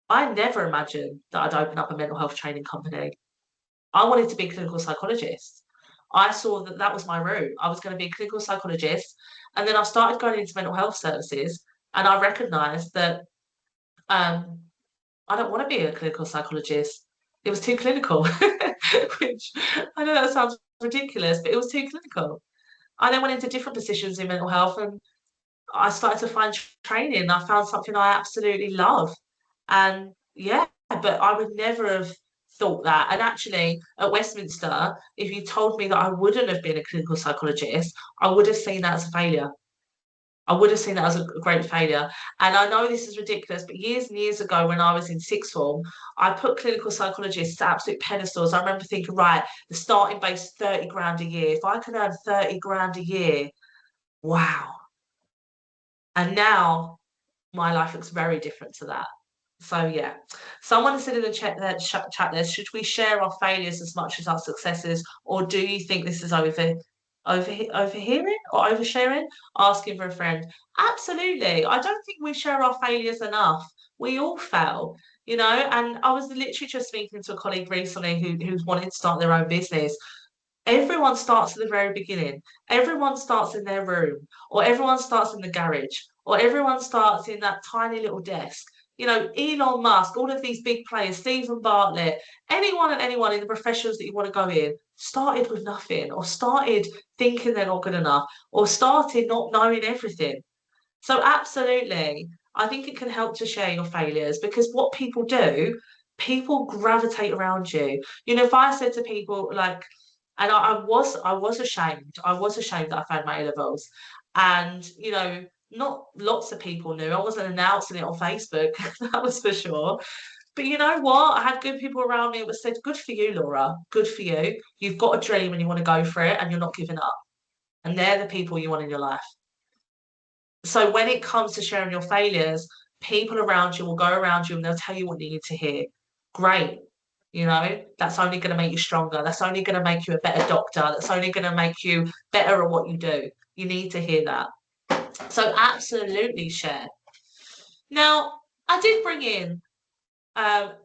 I never imagined that I'd open up a mental health training company. I wanted to be a clinical psychologist. I saw that that was my route. I was going to be a clinical psychologist. And then I started going into mental health services and I recognized that um, I don't want to be a clinical psychologist. It was too clinical, which I know that sounds ridiculous, but it was too clinical. I then went into different positions in mental health and I started to find training. I found something I absolutely love. And yeah, but I would never have thought that. And actually, at Westminster, if you told me that I wouldn't have been a clinical psychologist, I would have seen that as a failure. I would have seen that as a great failure. And I know this is ridiculous, but years and years ago, when I was in sixth form, I put clinical psychologists to absolute pedestals. I remember thinking, right, the starting base is 30 grand a year. If I can earn 30 grand a year, wow. And now my life looks very different to that. So yeah, someone said in the chat there, should we share our failures as much as our successes, or do you think this is overhearing or oversharing? Asking for a friend. Absolutely. I don't think we share our failures enough. We all fail, you know. And I was literally just speaking to a colleague recently who's wanting to start their own business. Everyone starts at the very beginning. Everyone starts in their room, or everyone starts in the garage, or everyone starts in that tiny little desk. You know, Elon Musk, all of these big players, Stephen Bartlett, anyone and anyone in the professions that you want to go in, started with nothing, or started thinking they're not good enough, or started not knowing everything. So, absolutely, I think it can help to share your failures because what people do, people gravitate around you. You know, if I said to people like, and I was ashamed. I was ashamed that I failed my A levels, and you know, not lots of people knew. I wasn't announcing it on Facebook, that was for sure. But you know what? I had good people around me that said, "Good for you, Laura. Good for you. You've got a dream and you want to go for it, and you're not giving up." And they're the people you want in your life. So when it comes to sharing your failures, people around you will go around you and they'll tell you what you need to hear. Great. You know, that's only going to make you stronger. That's only going to make you a better doctor. That's only going to make you better at what you do. You need to hear that. So absolutely share. Now, I did bring in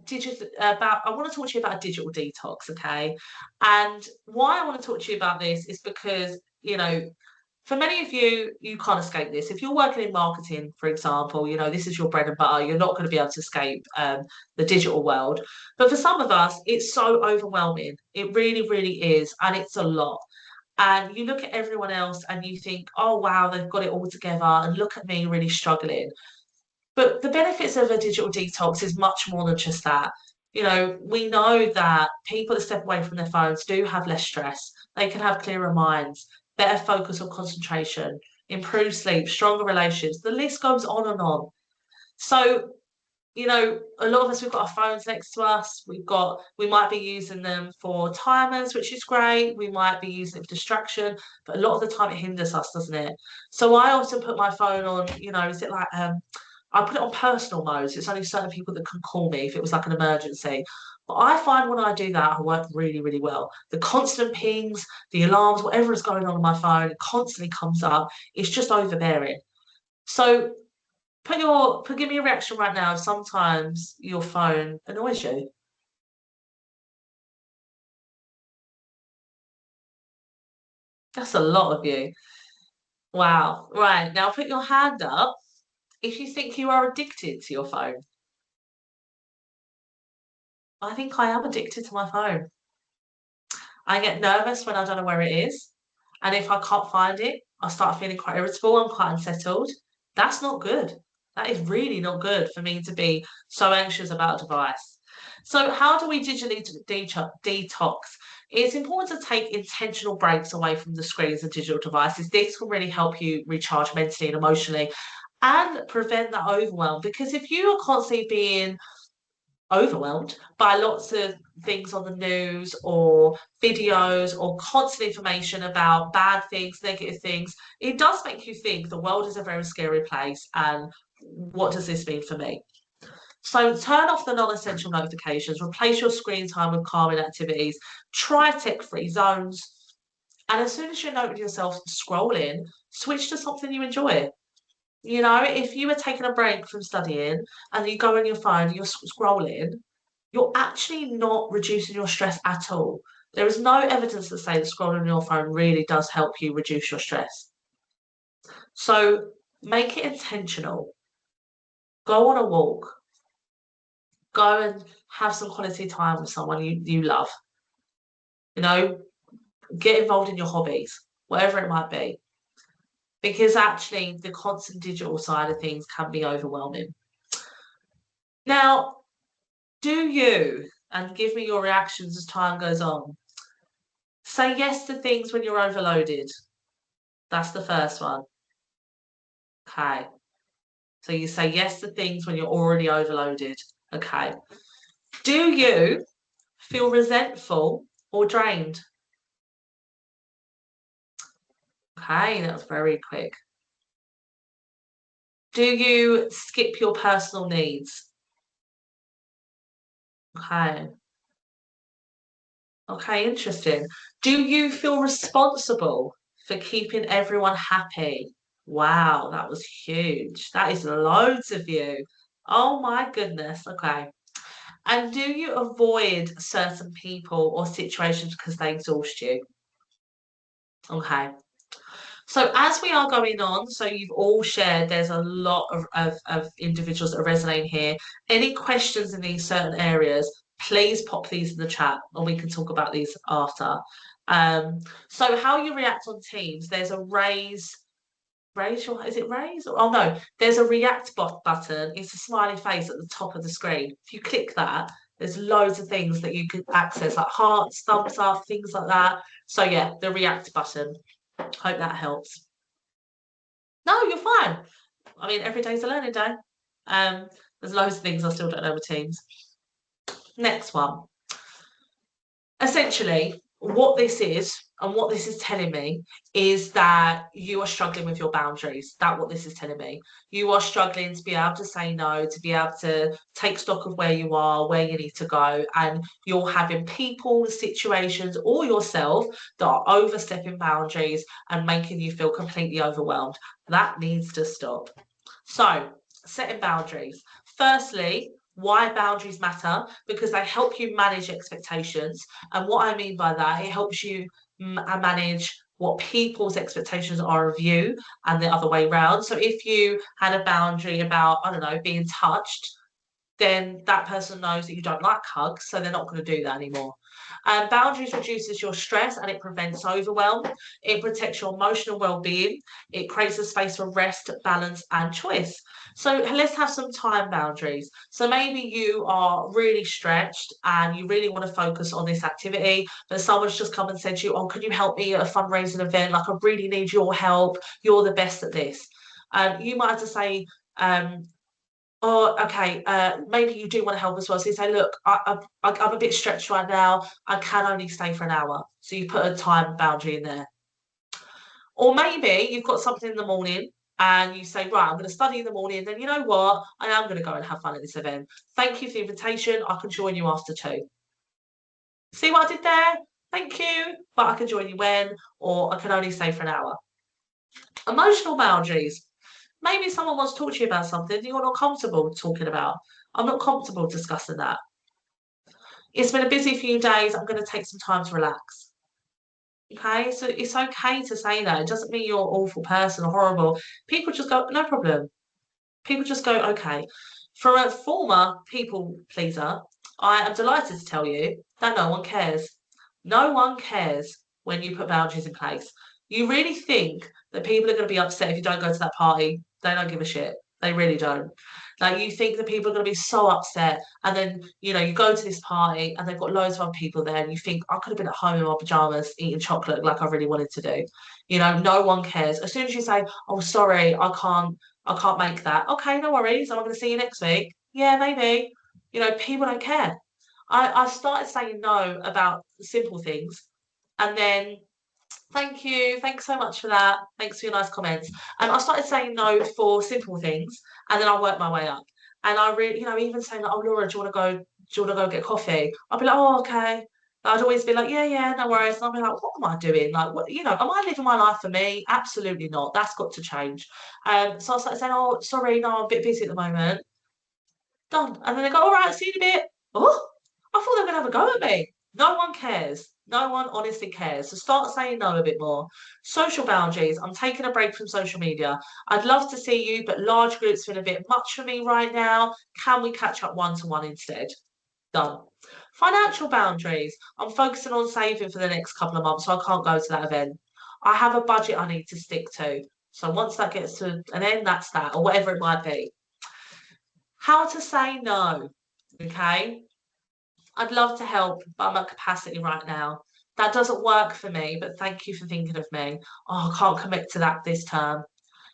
digital about I want to talk to you about a digital detox, okay? And why I want to talk to you about this is because, you know, for many of you, you can't escape this. If you're working in marketing, for example, you know, this is your bread and butter, you're not going to be able to escape the digital world. But for some of us, it's so overwhelming. It really, really is. And it's a lot. And you look at everyone else and you think, oh, wow, they've got it all together. And look at me really struggling. But the benefits of a digital detox is much more than just that. You know, we know that people that step away from their phones do have less stress. They can have clearer minds, better focus on concentration, improved sleep, stronger relationships. The list goes on and on. So, you know, a lot of us, we've got our phones next to us. We might be using them for timers, which is great. We might be using it for distraction, but a lot of the time it hinders us, doesn't it? So I often put my phone on, you know, is it like I put it on personal mode. So it's only certain people that can call me if it was like an emergency. But I find when I do that, I work really, really well. The constant pings, the alarms, whatever is going on my phone, it constantly comes up. It's just overbearing. So give me a reaction right now if sometimes your phone annoys you. That's a lot of you. Wow. Right. Now put your hand up if you think you are addicted to your phone, I think I am addicted to my phone. I get nervous when I don't know where it is. And if I can't find it, I start feeling quite irritable. I'm quite unsettled. That's not good. That is really not good for me to be so anxious about a device. So, how do we digitally detox? It's important to take intentional breaks away from the screens and digital devices. This will really help you recharge mentally and emotionally and prevent that overwhelm. Because if you are constantly being overwhelmed by lots of things on the news or videos or constant information about bad things, negative things, it does make you think the world is a very scary place and what does this mean for me? So turn off the non-essential notifications, replace your screen time with calming activities, try tech-free zones, and as soon as you notice yourself scrolling, switch to something you enjoy. You know, if you were taking a break from studying and you go on your phone, you're scrolling, you're actually not reducing your stress at all. There is no evidence to say that scrolling on your phone really does help you reduce your stress. So make it intentional. Go on a walk. Go and have some quality time with someone you love. You know, get involved in your hobbies, whatever it might be. Because actually, the constant digital side of things can be overwhelming. Now, do you, and give me your reactions as time goes on, say yes to things when you're overloaded? That's the first one. Okay. So you say yes to things when you're already overloaded. Okay. Do you feel resentful or drained? Okay, that was very quick. Do you skip your personal needs? Okay. Okay, interesting. Do you feel responsible for keeping everyone happy? Wow, that was huge. That is loads of you. Oh my goodness. Okay. And do you avoid certain people or situations because they exhaust you? Okay. So as we are going on, so you've all shared, there's a lot of individuals that are resonating here. Any questions in these certain areas, please pop these in the chat and we can talk about these after. Um, so how you react on Teams, there's a raise your, is it raise? Oh no, there's a react button. It's a smiley face at the top of the screen. If you click that, there's loads of things that you can access, like hearts, thumbs up, things like that. So yeah, the react button. Hope that helps. No, you're fine. I mean, every day's a learning day. Um, there's loads of things I still don't know with Teams. Next one. Essentially, what this is and what this is telling me is that you are struggling with your boundaries. That's what this is telling me. You are struggling to be able to say no, to be able to take stock of where you are, where you need to go, and you're having people, situations, or yourself that are overstepping boundaries and making you feel completely overwhelmed. That needs to stop. So, setting boundaries. Firstly, why boundaries matter? Because they help you manage expectations. And what I mean by that, it helps you manage what people's expectations are of you and the other way around. So if you had a boundary about, I don't know, being touched, then that person knows that you don't like hugs, so they're not going to do that anymore. Boundaries reduces your stress and it prevents overwhelm. It protects your emotional well-being. It creates a space for rest, balance, and choice. So let's have some time boundaries. So maybe you are really stretched and you really want to focus on this activity, but someone's just come and said to you, "Oh, can you help me at a fundraising event? Like, I really need your help. You're the best at this." You might have to say, "Oh, okay, maybe you do want to help as well." So you say, "Look, I'm a bit stretched right now. I can only stay for an hour." So you put a time boundary in there. Or maybe you've got something in the morning and you say, "Right, I'm going to study in the morning. Then you know what? I am going to go and have fun at this event. Thank you for the invitation. I can join you after 2." See what I did there? Thank you. But I can join you when, or I can only stay for an hour. Emotional boundaries. Maybe someone wants to talk to you about something you're not comfortable talking about. I'm not comfortable discussing that. It's been a busy few days. I'm going to take some time to relax. Okay, so it's okay to say that. It doesn't mean you're an awful person or horrible. People just go, "No problem." People just go, okay. From a former people pleaser, I am delighted to tell you that no one cares. No one cares when you put boundaries in place. You really think that people are going to be upset if you don't go to that party? They don't give a shit. They really don't. Like, you think that people are going to be so upset, and then you go to this party and they've got loads of other people there, and you think, I could have been at home in my pajamas eating chocolate like I really wanted to do. No one cares. As soon as you say, "Oh, sorry, I can't make that." Okay, no worries. I'm going to see you next week. Yeah, maybe. People don't care. I started saying no about simple things, and then thank you, thanks so much for that. Thanks for your nice comments. And I started saying no for simple things, and then I worked my way up. And I really, even saying like, "Oh, Laura, do you want to go? Do you want to go get coffee?" I'd be like, "Oh, okay." I'd always be like, "Yeah, yeah, no worries." And I'd be like, "What am I doing? Like, what? Am I living my life for me? Absolutely not. That's got to change." So I started saying, "Oh, sorry, no, I'm a bit busy at the moment." Done. And then they go, "All right, see you in a bit." Oh, I thought they were going to have a go at me. No one cares. No one honestly cares. So start saying no a bit more. Social boundaries. I'm taking a break from social media. I'd love to see you, but large groups feel a bit much for me right now. Can we catch up one-to-one instead? Done. Financial boundaries. I'm focusing on saving for the next couple of months, so I can't go to that event. I have a budget I need to stick to. So once that gets to an end, that's that, or whatever it might be. How to say no. Okay. I'd love to help, but I'm at capacity right now. That doesn't work for me, but thank you for thinking of me. Oh, I can't commit to that this term.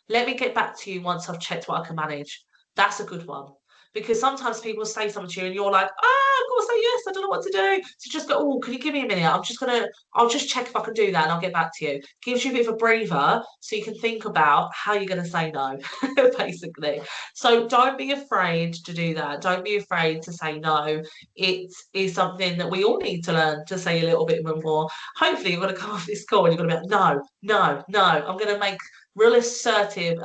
Let me get back to you once I've checked what I can manage. That's a good one. Because sometimes people say something to you and you're like, I've got to say yes, I don't know what to do. So just go, "Oh, can you give me a minute? I'll just check if I can do that and I'll get back to you." Gives you a bit of a breather so you can think about how you're going to say no, basically. So don't be afraid to do that. Don't be afraid to say no. It is something that we all need to learn to say a little bit more. Hopefully you're going to come off this call and you're going to be like, no, no, no. I'm going to make real assertive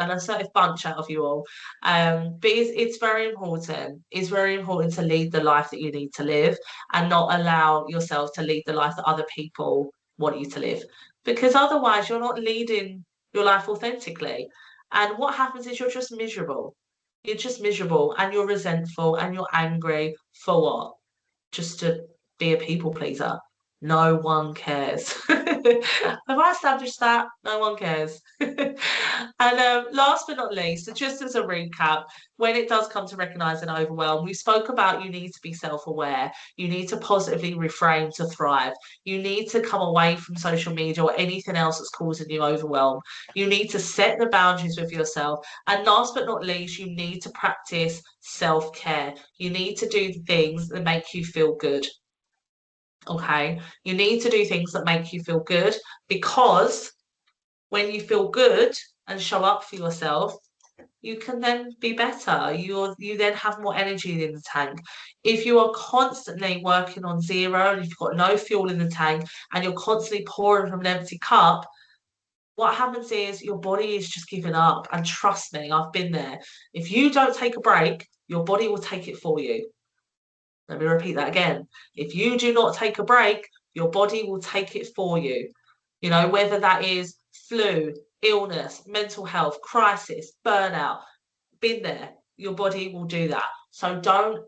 bunch out of you all. But it's very important. It's very important to lead the life that you need to live and not allow yourself to lead the life that other people want you to live. Because otherwise you're not leading your life authentically. And what happens is you're just miserable. You're just miserable and you're resentful and you're angry for what? Just to be a people pleaser. No one cares. Have I established that? No one cares. And last but not least, so just as a recap, when it does come to recognizing overwhelm, we spoke about you need to be self-aware. You need to positively reframe to thrive. You need to come away from social media or anything else that's causing you overwhelm. You need to set the boundaries with yourself. And last but not least, you need to practice self-care. You need to do things that make you feel good. Okay. You need to do things that make you feel good, because when you feel good and show up for yourself, you can then be better. You then have more energy in the tank. If you are constantly working on zero and if you've got no fuel in the tank and you're constantly pouring from an empty cup, what happens is your body is just giving up. And trust me, I've been there. If you don't take a break, your body will take it for you. Let me repeat that again. If you do not take a break, your body will take it for you. Whether that is flu, illness, mental health, crisis, burnout, been there. Your body will do that. So don't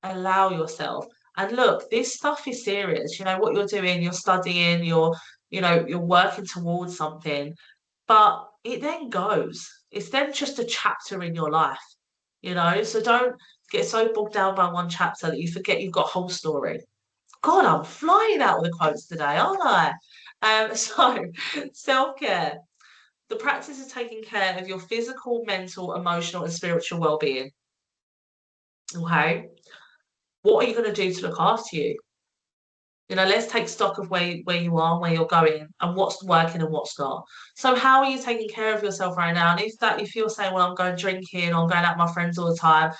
allow yourself. And look, this stuff is serious. What you're doing, you're studying, you're working towards something, but it then goes. It's then just a chapter in your life. So don't get so bogged down by one chapter that you forget you've got a whole story. God, I'm flying out with the quotes today, aren't I? So self-care. The practice is taking care of your physical, mental, emotional, and spiritual well-being. Okay. What are you going to do to look after you? Let's take stock of where you are and where you're going and what's working and what's not. So how are you taking care of yourself right now? And if you're saying, "Well, I'm going drinking, or I'm going out with my friends all the time,"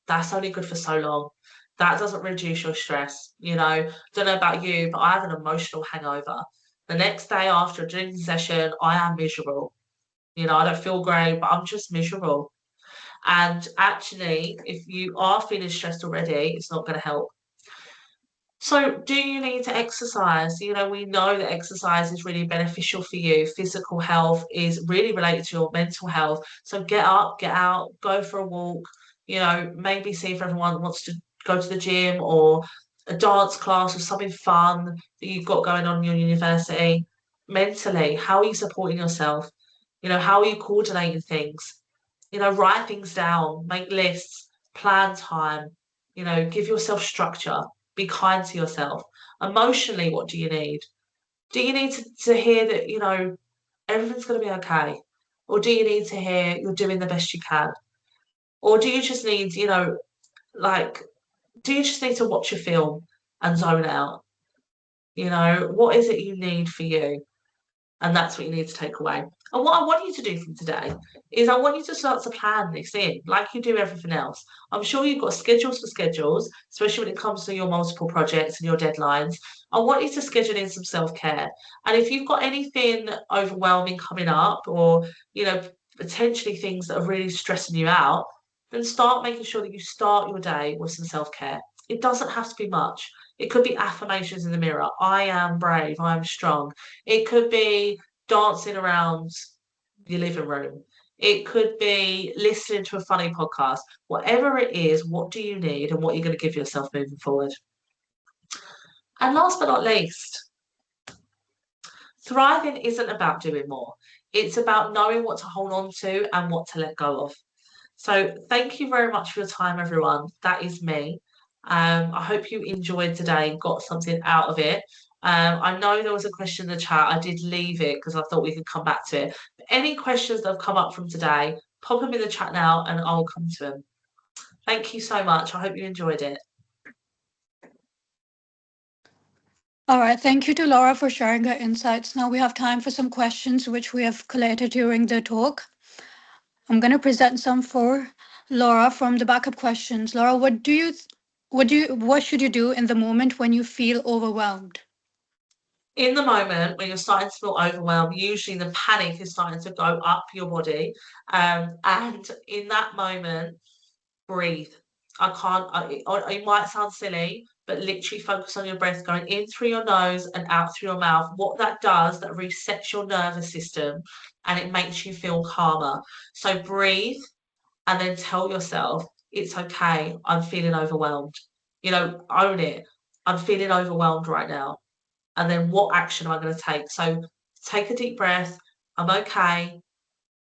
that's only good for so long. That doesn't reduce your stress. Don't know about you, but I have an emotional hangover. The next day after a drinking session, I am miserable. I don't feel great, but I'm just miserable. And actually, if you are feeling stressed already, it's not going to help. So, do you need to exercise? We know that exercise is really beneficial for you. Physical health is really related to your mental health. So, get up, get out, go for a walk. Maybe see if everyone wants to go to the gym or a dance class or something fun that you've got going on in your university. Mentally, how are you supporting yourself? How are you coordinating things? Write things down, make lists, plan time, give yourself structure, be kind to yourself. Emotionally, what do you need? Do you need to hear that, everything's going to be okay? Or do you need to hear you're doing the best you can? Or do you just need, like, do you just need to watch a film and zone out? What is it you need for you? And that's what you need to take away. And what I want you to do from today is I want you to start to plan this in like you do everything else. I'm sure you've got schedules for schedules, especially when it comes to your multiple projects and your deadlines. I want you to schedule in some self-care. And if you've got anything overwhelming coming up or, potentially things that are really stressing you out, then start making sure that you start your day with some self-care. It doesn't have to be much. It could be affirmations in the mirror. I am brave. I am strong. It could be dancing around your living room. It could be listening to a funny podcast. Whatever it is, what do you need and what you're going to give yourself moving forward? And last but not least, thriving isn't about doing more. It's about knowing what to hold on to and what to let go of. So thank you very much for your time, everyone. That is me. I hope you enjoyed today, got something out of it. I know there was a question in the chat. I did leave it because I thought we could come back to it. But any questions that have come up from today, pop them in the chat now and I'll come to them. Thank you so much. I hope you enjoyed it. All right, thank you to Laura for sharing her insights. Now we have time for some questions which we have collated during the talk. I'm going to present some for Laura from the backup questions. Laura, what should you do in the moment when you feel overwhelmed? In the moment when you're starting to feel overwhelmed, usually the panic is starting to go up your body. And in that moment, breathe. I can't, it might sound silly, but literally focus on your breath going in through your nose and out through your mouth. What that does, that resets your nervous system and it makes you feel calmer. So breathe and then tell yourself, it's okay. I'm feeling overwhelmed. Own it. I'm feeling overwhelmed right now. And then what action am I going to take? So take a deep breath. I'm okay.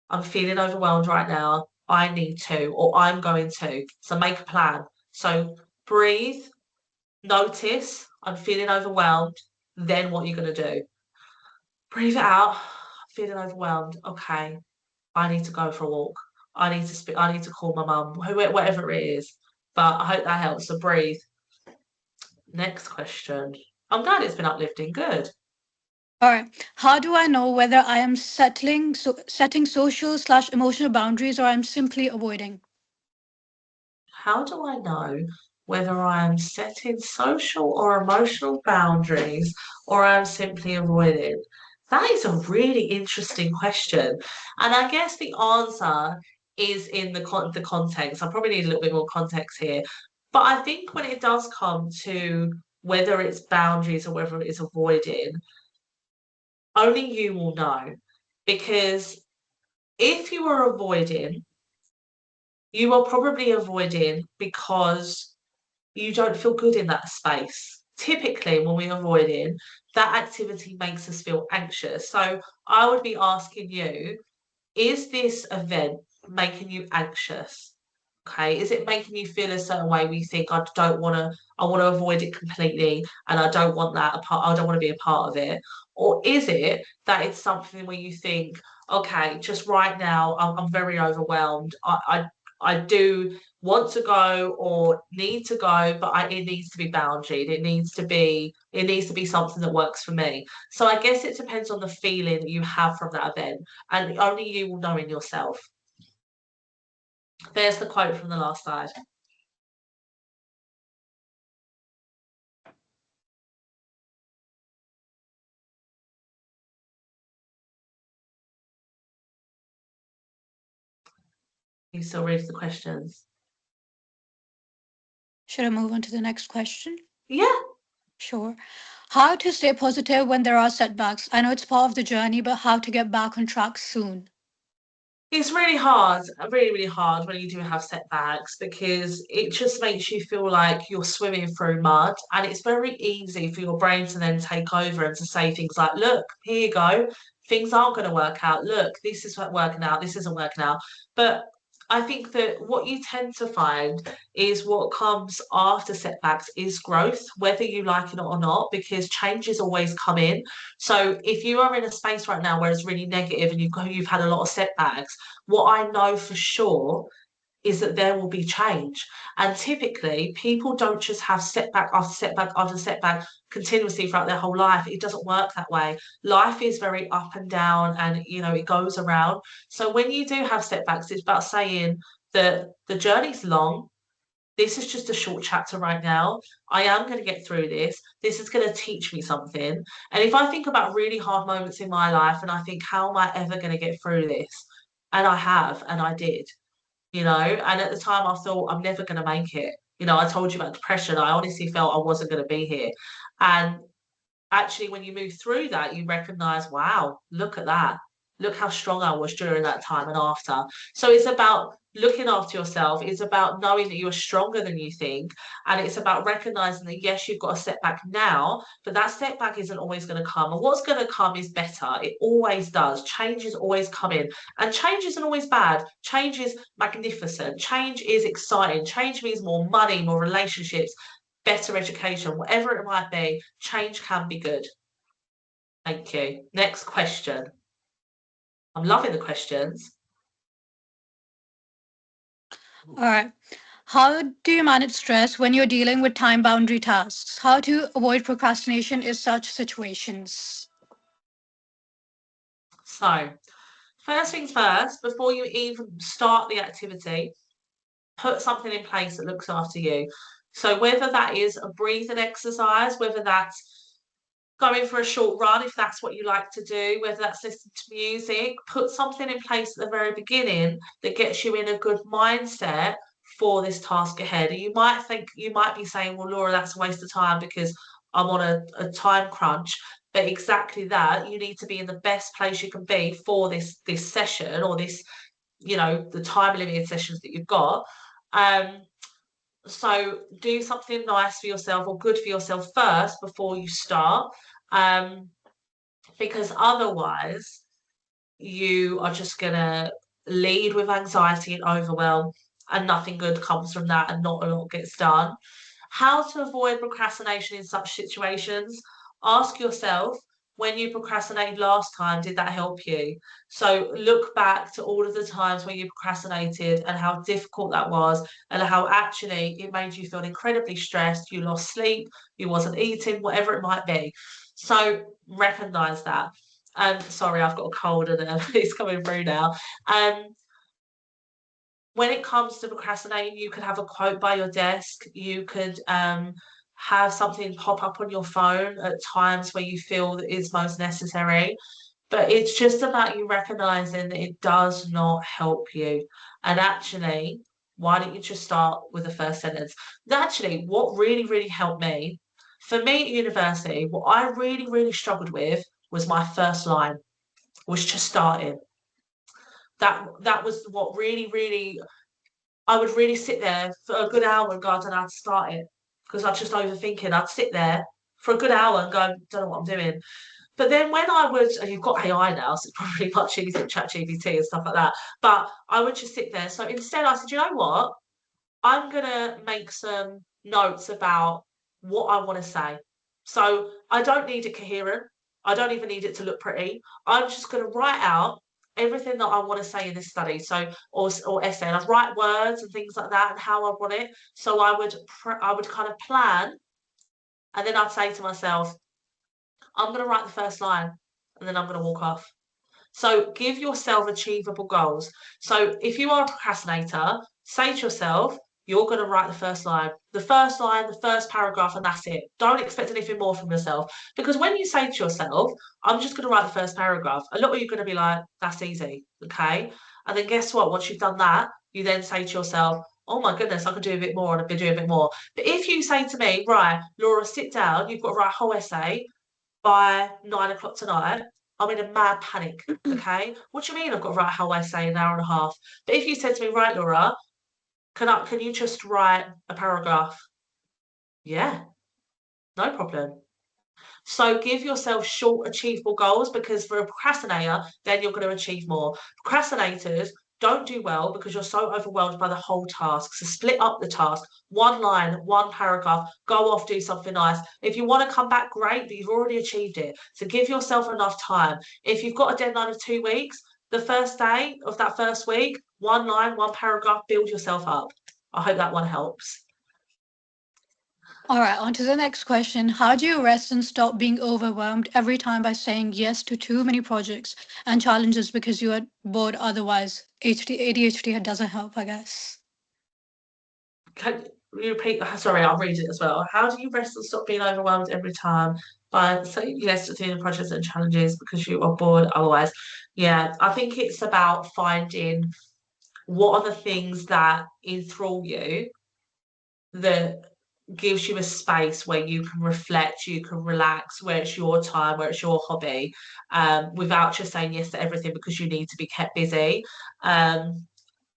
I'm feeling overwhelmed right now. I need to, or I'm going to. So make a plan. So breathe, notice, I'm feeling overwhelmed. Then what you're going to do? Breathe it out. I'm feeling overwhelmed. Okay, I need to go for a walk. I need to speak. I need to call my mum, whatever it is. But I hope that helps. So breathe. Next question. I'm glad it's been uplifting. Good. All right. How do I know whether I am setting social/emotional boundaries or I'm simply avoiding? How do I know whether I am setting social or emotional boundaries or I'm simply avoiding? That is a really interesting question. And I guess the answer is in the context. I probably need a little bit more context here. But I think when it does come to whether it's boundaries or whether it's avoiding, only you will know. Because if you are avoiding, you are probably avoiding because you don't feel good in that space. Typically, when we're avoiding, that activity makes us feel anxious. So I would be asking you, is this event making you anxious? Okay, is it making you feel a certain way where you think I want to avoid it completely and I don't want that apart, I don't want to be a part of it? Or is it that it's something where you think, okay, just right now I'm very overwhelmed. I do want to go or need to go, but it needs to be boundaried. It needs to be something that works for me. So I guess it depends on the feeling that you have from that event, and only you will know in yourself. There's the quote from the last slide. You still read the questions? Should I move on to the next question? Yeah. Sure. How to stay positive when there are setbacks? I know it's part of the journey, but how to get back on track soon? It's really hard, really, really hard when you do have setbacks because it just makes you feel like you're swimming through mud. And it's very easy for your brain to then take over and to say things like, look, here you go. Things aren't going to work out. Look, this is not working out. This isn't working out. But I think that what you tend to find is what comes after setbacks is growth, whether you like it or not, because changes always come in. So if you are in a space right now where it's really negative and you've had a lot of setbacks, what I know for sure is that there will be change. And typically, people don't just have setback after setback after setback continuously throughout their whole life. It doesn't work that way. Life is very up and down and, it goes around. So when you do have setbacks, it's about saying that the journey's long. This is just a short chapter right now. I am going to get through this. This is going to teach me something. And if I think about really hard moments in my life and I think, how am I ever going to get through this? And I have, and I did, and at the time I thought I'm never going to make it. I told you about depression. I honestly felt I wasn't going to be here. And actually, when you move through that, you recognize, wow, look at that. Look how strong I was during that time and after. So it's about looking after yourself. It's about knowing that you're stronger than you think. And it's about recognizing that, yes, you've got a setback now, but that setback isn't always going to come. And what's going to come is better. It always does. Change is always coming. And change isn't always bad. Change is magnificent. Change is exciting. Change means more money, more relationships, better education, whatever it might be, change can be good. Thank you. Next question. I'm loving the questions. All right. How do you manage stress when you're dealing with time boundary tasks? How to avoid procrastination in such situations? So, first things first, before you even start the activity, put something in place that looks after you. So, whether that is a breathing exercise, whether that's going for a short run, if that's what you like to do, whether that's listening to music, put something in place at the very beginning that gets you in a good mindset for this task ahead. And you might be saying, well, Laura, that's a waste of time because I'm on a time crunch. But exactly that, you need to be in the best place you can be for this session or this, the time limited sessions that you've got. Um, so do something nice for yourself or good for yourself first before you start, um, because otherwise you are just gonna lead with anxiety and overwhelm, and nothing good comes from that, and not a lot gets done. How to avoid procrastination in such situations? Ask yourself, when you procrastinated last time, did that help you? So look back to all of the times when you procrastinated and how difficult that was, and how actually it made you feel incredibly stressed. You lost sleep, you wasn't eating, whatever it might be. So recognize that. Sorry, I've got a cold and it's coming through now. Um, when it comes to procrastinating, you could have a quote by your desk. You could have something pop up on your phone at times where you feel that is most necessary. But it's just about you recognizing that it does not help you. And actually, why don't you just start with the first sentence? Actually, what really, really helped me, for me at university, what I really, really struggled with was my first line, was just starting. That was what really, really, I would really sit there for a good hour and go, I don't know how to start it because I'd just overthinking. I'd sit there for a good hour and go, I don't know what I'm doing. But then when I would, and you've got AI now, so it's probably much easier, ChatGPT and stuff like that. But I would just sit there. So instead, I said, you know what? I'm gonna make some notes about what I want to say. So I don't need it coherent. I don't even need it to look pretty. I'm just gonna write out everything that I want to say in this study. So or essay, and I'd write words and things like that and how I want it. So I would kind of plan, and then I'd say to myself, I'm gonna write the first line, and then I'm gonna walk off. So give yourself achievable goals. So if you are a procrastinator, say to yourself, you're going to write the first paragraph, and that's it. Don't expect anything more from yourself. Because when you say to yourself, I'm just going to write the first paragraph, a lot of you are going to be like, that's easy. Okay. And then guess what? Once you've done that, you then say to yourself, oh my goodness, I could do a bit more and I could do a bit more. But if you say to me, right, Laura, sit down, you've got to write a whole essay by 9 o'clock tonight, I'm in a mad panic. Okay. What do you mean I've got to write a whole essay in an hour and a half? But if you said to me, right, Laura, can you just write a paragraph? Yeah, no problem. So give yourself short, achievable goals because for a procrastinator, then you're going to achieve more. Procrastinators don't do well because you're so overwhelmed by the whole task. So split up the task, one line, one paragraph, go off, do something nice. If you want to come back, great, but you've already achieved it. So give yourself enough time. If you've got a deadline of 2 weeks, the first day of that first week, one line, one paragraph, build yourself up. I hope that one helps. All right, on to the next question. How do you rest and stop being overwhelmed every time by saying yes to too many projects and challenges because you are bored otherwise? ADHD doesn't help, I guess. Can you repeat? Sorry, I'll read it as well. How do you rest and stop being overwhelmed every time by saying yes to doing projects and challenges because you are bored otherwise? Yeah, I think it's about finding what are the things that enthrall you that gives you a space where you can reflect, you can relax, where it's your time, where it's your hobby, without just saying yes to everything because you need to be kept busy. Um,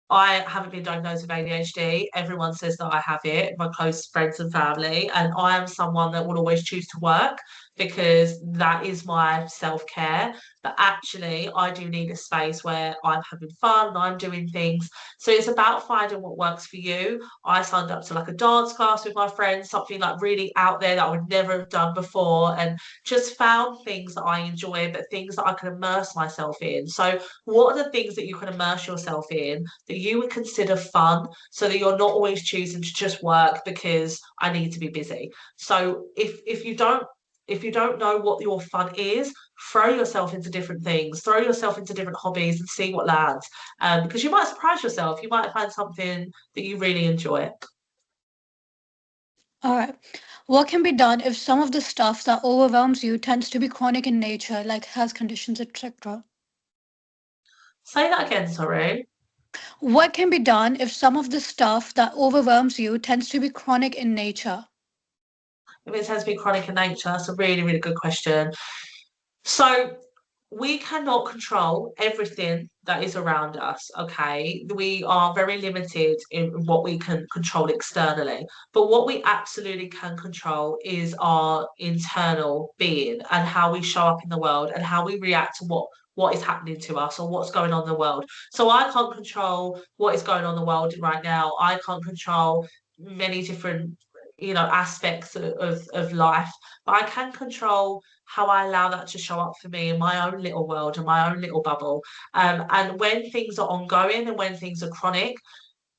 I haven't been diagnosed with ADHD. Everyone says that I have it, my close friends and family. And I am someone that will always choose to work because that is my self care. But actually, I do need a space where I'm having fun and I'm doing things. So it's about finding what works for you. I signed up to like a dance class with my friends, something like really out there that I would never have done before, and just found things that I enjoy, but things that I can immerse myself in. So, what are the things that you can immerse yourself in that you would consider fun so that you're not always choosing to just work because I need to be busy. So if you don't know what your fun is, throw yourself into different things, throw yourself into different hobbies and see what lands. Because you might surprise yourself. You might find something that you really enjoy. All right. What can be done if some of the stuff that overwhelms you tends to be chronic in nature, like health conditions, etc.? Say that again, sorry. What can be done if some of the stuff that overwhelms you tends to be chronic in nature? If it tends to be chronic in nature, that's a really, really good question. So we cannot control everything that is around us, okay? We are very limited in what we can control externally. But what we absolutely can control is our internal being and how we show up in the world and how we react to what is happening to us or what's going on in the world. So I can't control what is going on in the world right now. I can't control many different aspects of life, but I can control how I allow that to show up for me in my own little world and my own little bubble. And when things are ongoing and when things are chronic,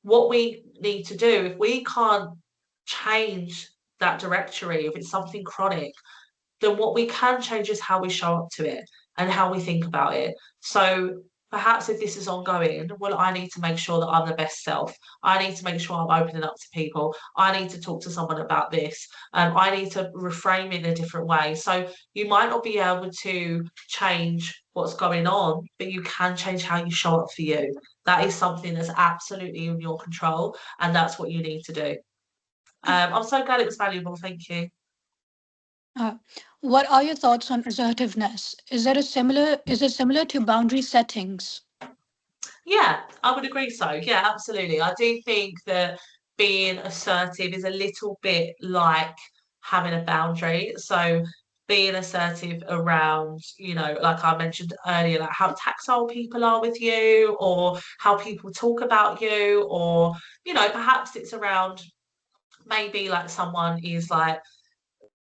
what we need to do, if we can't change that directory, if it's something chronic, then what we can change is how we show up to it and how we think about it. So perhaps if this is ongoing, well, I need to make sure that I'm the best self. I need to make sure I'm opening up to people. I need to talk to someone about this. I need to reframe it in a different way. So you might not be able to change what's going on, but you can change how you show up for you. That is something that's absolutely in your control, and that's what you need to do. I'm so glad it was valuable. Thank you. Uh, what are your thoughts on assertiveness? Is it similar to boundary settings? Yeah, I would agree so. Yeah, absolutely. I do think that being assertive is a little bit like having a boundary. So being assertive around, like I mentioned earlier, like how tactile people are with you or how people talk about you, or, perhaps it's around maybe like someone is like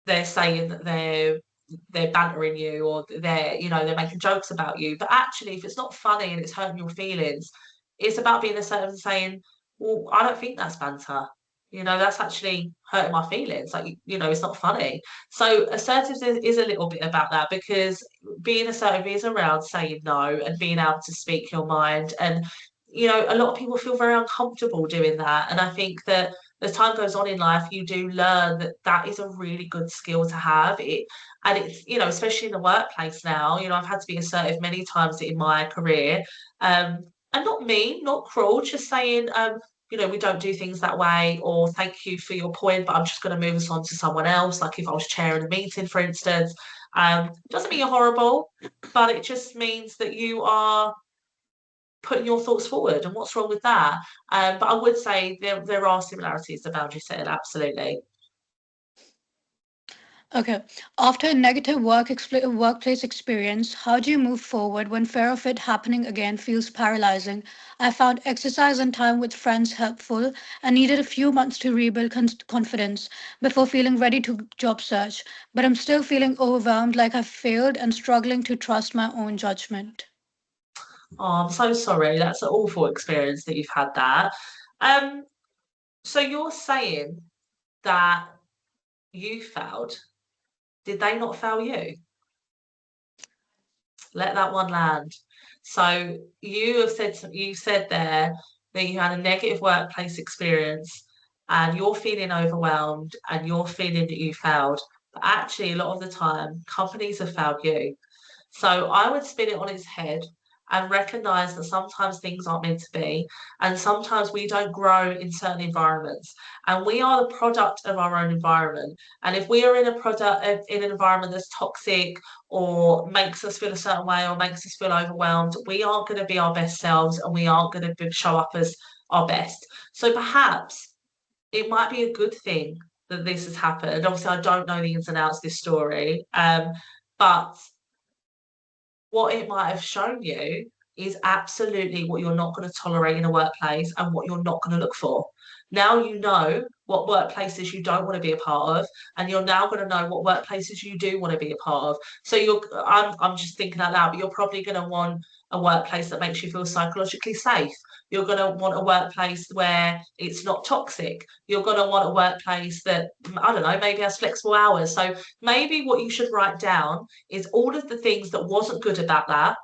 they're saying that they're bantering you or they're making jokes about you, but actually if it's not funny and it's hurting your feelings, it's about being assertive and saying, well, I don't think that's banter, that's actually hurting my feelings, like, it's not funny. So assertive is a little bit about that, because being assertive is around saying no and being able to speak your mind. And a lot of people feel very uncomfortable doing that, and I think that as time goes on in life, you do learn that that is a really good skill to have. And it's, especially in the workplace now, I've had to be assertive many times in my career. And not mean, not cruel, just saying, we don't do things that way, or thank you for your point, but I'm just going to move us on to someone else. Like if I was chairing a meeting, for instance, doesn't mean you're horrible, but it just means that you are putting your thoughts forward. And what's wrong with that? But I would say there are similarities to boundary setting, absolutely. Okay. After a negative workplace experience, how do you move forward when fear of it happening again feels paralyzing? I found exercise and time with friends helpful and needed a few months to rebuild confidence before feeling ready to job search. But I'm still feeling overwhelmed, like I've failed and struggling to trust my own judgment. Oh, I'm so sorry. That's an awful experience that you've had that. Um, so you're saying that you failed. Did they not fail you? Let that one land. So you said there that you had a negative workplace experience and you're feeling overwhelmed and you're feeling that you failed. But actually, a lot of the time, companies have failed you. So I would spin it on its head and recognize that sometimes things aren't meant to be, and sometimes we don't grow in certain environments, and we are the product of our own environment. And if we are in a product in an environment that's toxic or makes us feel a certain way or makes us feel overwhelmed, we aren't going to be our best selves, and we aren't going to show up as our best. So perhaps it might be a good thing that this has happened. Obviously, I don't know the ins and outs of this story, but what it might have shown you is absolutely what you're not going to tolerate in a workplace and what you're not going to look for. Now you know what workplaces you don't want to be a part of, and you're now going to know what workplaces you do want to be a part of. So I'm just thinking out loud, but you're probably going to want a workplace that makes you feel psychologically safe. You're going to want a workplace where it's not toxic. You're going to want a workplace that, I don't know, maybe has flexible hours. So maybe what you should write down is all of the things that wasn't good about that,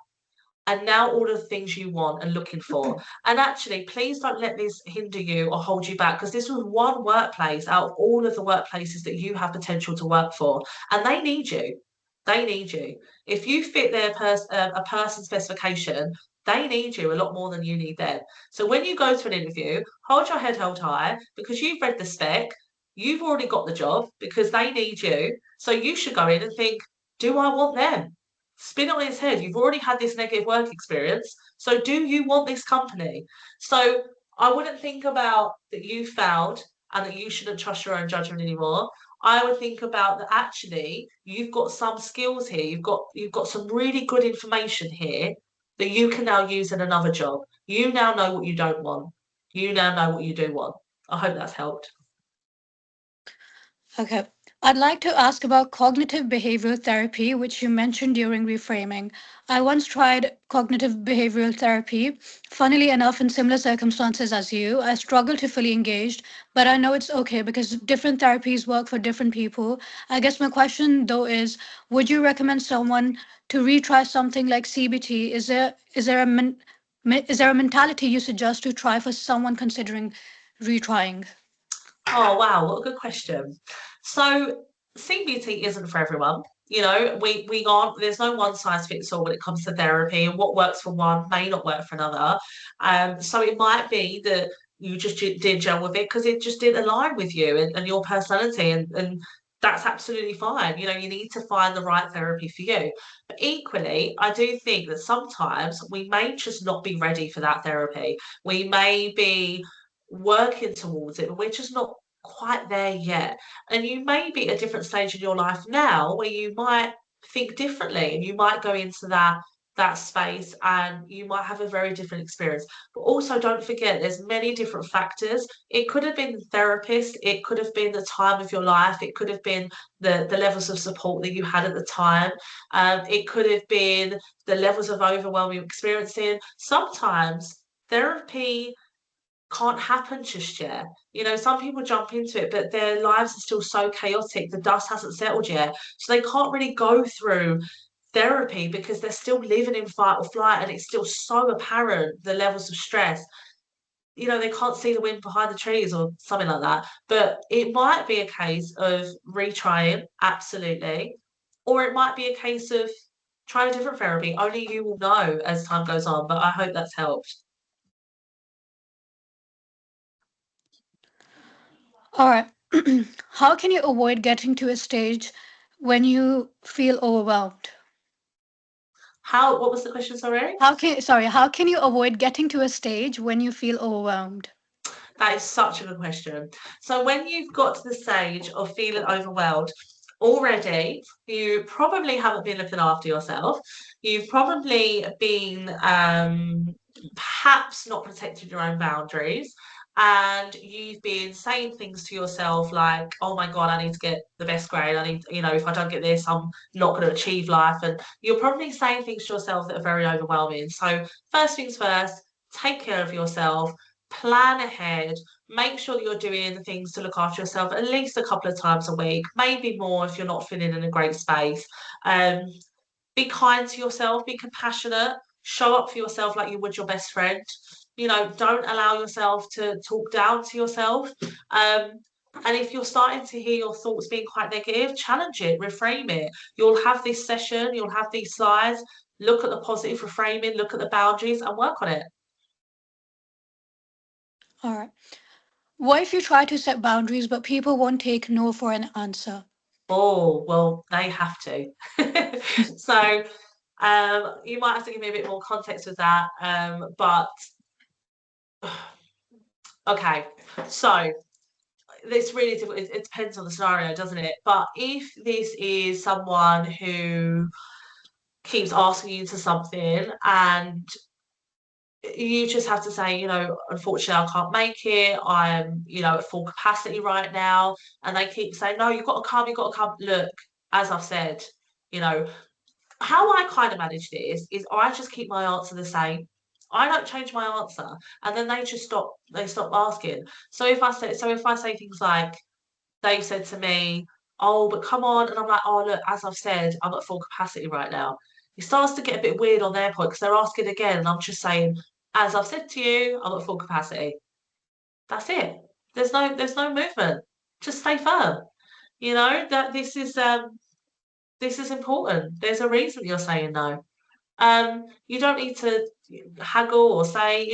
and now all of the things you want and looking for. And actually, please don't let this hinder you or hold you back, because this was one workplace out of all of the workplaces that you have potential to work for, and they need you. They need you. If you fit a person specification, they need you a lot more than you need them. So when you go to an interview, hold your head held high, because you've read the spec, you've already got the job because they need you. So you should go in and think, do I want them? Spin it on its head. You've already had this negative work experience. So do you want this company? So I wouldn't think about that you failed and that you shouldn't trust your own judgment anymore. I would think about that actually you've got some skills here. You've got some really good information here that you can now use in another job. You now know what you don't want. You now know what you do want. I hope that's helped. Okay. I'd like to ask about cognitive behavioral therapy, which you mentioned during reframing. I once tried cognitive behavioral therapy. Funnily enough, in similar circumstances as you, I struggled to fully engage, but I know it's okay because different therapies work for different people. I guess my question though is, would you recommend someone to retry something like CBT? Is there a mentality you suggest to try for someone considering retrying? Oh, wow, what a good question. So CBT isn't for everyone. We aren't, there's no one size fits all when it comes to therapy, and what works for one may not work for another. So it might be that you just did gel with it because it just didn't align with you and your personality, and that's absolutely fine. You need to find the right therapy for you. But equally, I do think that sometimes we may just not be ready for that therapy. We may be working towards it, but we're just not quite there yet. And you may be at a different stage in your life now where you might think differently, and you might go into that space and you might have a very different experience. But also don't forget there's many different factors. It could have been the therapist, it could have been the time of your life, it could have been the levels of support that you had at the time, it could have been the levels of overwhelm you're experiencing. Sometimes therapy can't happen just yet. Some people jump into it, but their lives are still so chaotic. The dust hasn't settled yet. So they can't really go through therapy because they're still living in fight or flight, and it's still so apparent the levels of stress. They can't see the wind behind the trees or something like that. But it might be a case of retrying, absolutely. Or it might be a case of trying a different therapy. Only you will know as time goes on. But I hope that's helped. All right. How can you avoid getting to a stage when you feel overwhelmed? What was the question, sorry? How can you avoid getting to a stage when you feel overwhelmed? That is such a good question. So when you've got to the stage of feeling overwhelmed, already you probably haven't been looking after yourself. You've probably been perhaps not protected your own boundaries. And you've been saying things to yourself like, oh my God, I need to get the best grade. I need, if I don't get this, I'm not going to achieve life. And you're probably saying things to yourself that are very overwhelming. So, first things first, take care of yourself, plan ahead, make sure that you're doing the things to look after yourself at least a couple of times a week, maybe more if you're not feeling in a great space. Um, be kind to yourself, be compassionate, show up for yourself like you would your best friend. Don't allow yourself to talk down to yourself. Um, and if you're starting to hear your thoughts being quite negative, challenge it, reframe it. You'll have this session, you'll have these slides. Look at the positive reframing, look at the boundaries, and work on it. All right. What if you try to set boundaries but people won't take no for an answer? Oh, well, they have to. So you might have to give me a bit more context with that. But okay, so it's really difficult. It depends on the scenario, doesn't it? But if this is someone who keeps asking you to something and you just have to say, unfortunately, I can't make it. I'm, at full capacity right now. And they keep saying, no, you've got to come, you've got to come. Look, as I've said, you know, how I kind of manage this is I just keep my answer the same. I don't change my answer, and then they stop asking. So if I say things like they've said to me, "Oh, but come on," and I'm like, "Oh, look, as I've said, I'm at full capacity right now." It starts to get a bit weird on their point because they're asking again, and I'm just saying, "As I've said to you, I'm at full capacity." That's it. There's no movement. Just stay firm. That this is important. There's a reason you're saying no. You don't need to haggle or say,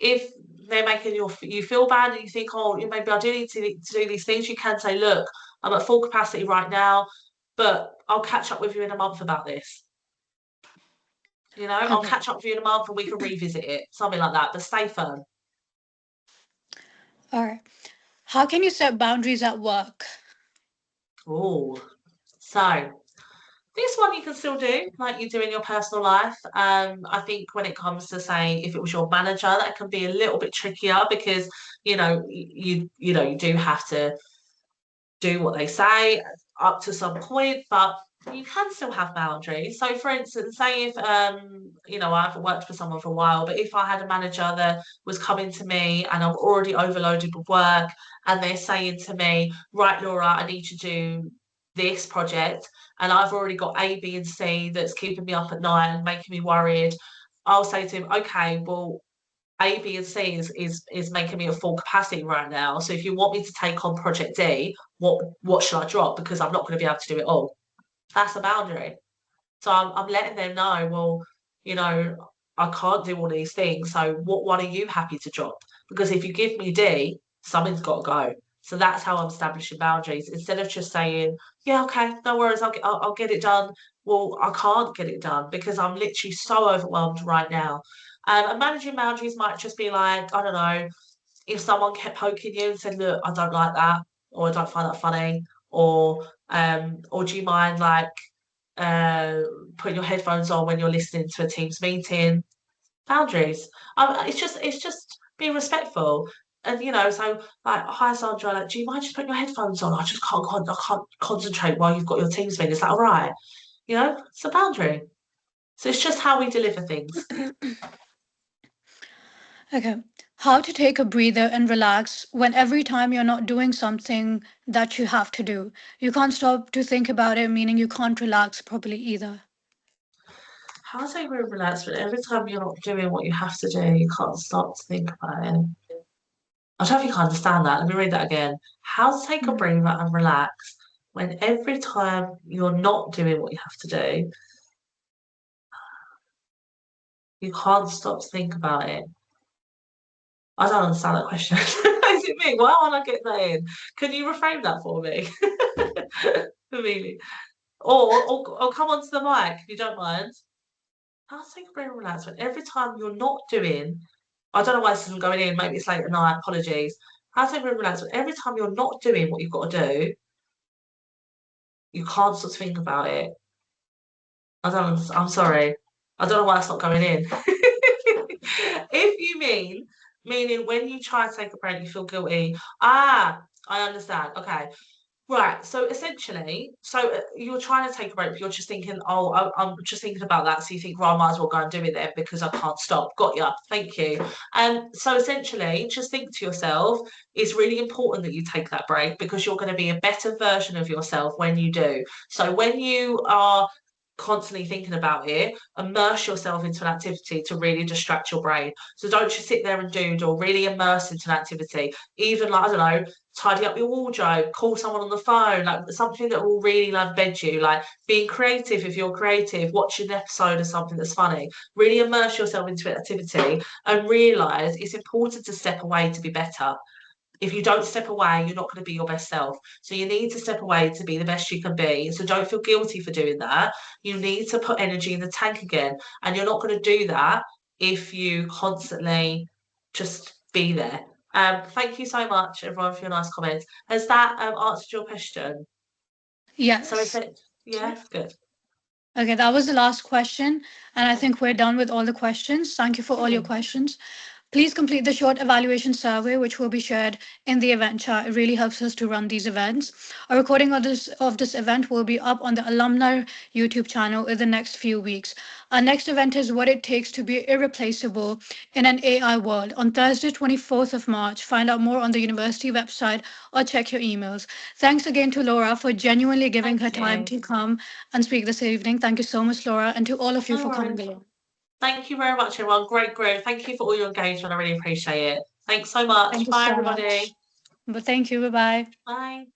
if they're making you feel bad and you think, oh, maybe I do need to do these things, you can say, look, I'm at full capacity right now, but I'll catch up with you in a month about this. I'll Okay. catch up with you in a month and we can revisit it, something like that, but stay firm. All right. How can you set boundaries at work? Oh, so this one you can still do, like you do in your personal life. I think when it comes to say if it was your manager, that can be a little bit trickier because you do have to do what they say up to some point, but you can still have boundaries. So, for instance, say if I haven't worked for someone for a while, but if I had a manager that was coming to me and I'm already overloaded with work, and they're saying to me, "Right, Laura, I need to do this project," and I've already got A, B, and C that's keeping me up at night and making me worried. I'll say to him, "Okay, well, a, B, and C is making me at full capacity right now. So if you want me to take on Project D, what should I drop? Because I'm not going to be able to do it all." That's a boundary. So I'm letting them know, well, you know, I can't do all these things. So what one are you happy to drop? Because if you give me D, something's got to go. So that's how I'm establishing boundaries. Instead of just saying, yeah, okay, no worries, I'll get it done. Well, I can't get it done because I'm literally so overwhelmed right now. And managing boundaries might just be like, I don't know, if someone kept poking you and said, look, I don't like that, or I don't find that funny, or do you mind like uh, putting your headphones on when you're listening to a Teams meeting? Boundaries. It's just being respectful. And so like, hi Sandra, like, do you mind just putting your headphones on? I can't concentrate while you've got your Teams meeting. Is that all right? It's a boundary. So it's just how we deliver things. Okay. How to take a breather and relax when every time you're not doing something that you have to do. You can't stop to think about it, meaning you can't relax properly either. How to take a relax, but every time you're not doing what you have to do, you can't stop to think about it. I don't think I understand that. Let me read that again. How to take a Mm. breather and relax when every time you're not doing what you have to do, you can't stop to think about it. I don't understand that question. is it me? Why won't I get that in? Can you reframe that for me? Really? Or come onto the mic if you don't mind. I'll take a break and relax. But every time you're not doing, I don't know why this isn't going in. Maybe it's late at night. Apologies. I'll take a break and relax. But every time you're not doing what you've got to do, you can't sort of think about it. I'm sorry. I don't know why it's not going in. If you meaning when you try to take a break, you feel guilty. Ah, I understand. Okay. Right. So essentially, you're trying to take a break, but you're just thinking, oh, I'm just thinking about that. So you think, well, I might as well go and do it then because I can't stop. Got ya. Thank you. And so essentially, just think to yourself, it's really important that you take that break because you're going to be a better version of yourself when you do. So when you are constantly thinking about it, immerse yourself into an activity to really distract your brain. So don't just sit there and doodle, really immerse into an activity. Even like, I don't know, tidy up your wardrobe, call someone on the phone, like something that will really like bed you, like being creative if you're creative, watching an episode of something that's funny. Really immerse yourself into an activity and realise it's important to step away to be better. If you don't step away, you're not going to be your best self. So you need to step away to be the best you can be. So don't feel guilty for doing that. You need to put energy in the tank again. And you're not going to do that if you constantly just be there. Thank you so much, everyone, for your nice comments. Has that answered your question? So is Yes. it, yeah, good. Okay, that was the last question. And I Okay. think we're done with all the questions. Thank you for all your Hmm. questions. Please complete the short evaluation survey, which will be shared in the event chat. It really helps us to run these events. A recording of this event will be up on the Alumni YouTube channel in the next few weeks. Our next event is What It Takes to Be Irreplaceable in an AI World on Thursday, 24th of March. Find out more on the university website or check your emails. Thanks again to Laura for genuinely giving her Thank time you. to come and speak this evening. Thank you so much, Laura, and to all of you No for coming worries. along. Thank you very much, everyone. Great group. Thank you for all your engagement. I really appreciate it. Thanks so much. Thank you Bye, so everybody. much. But thank you. Bye bye. Bye.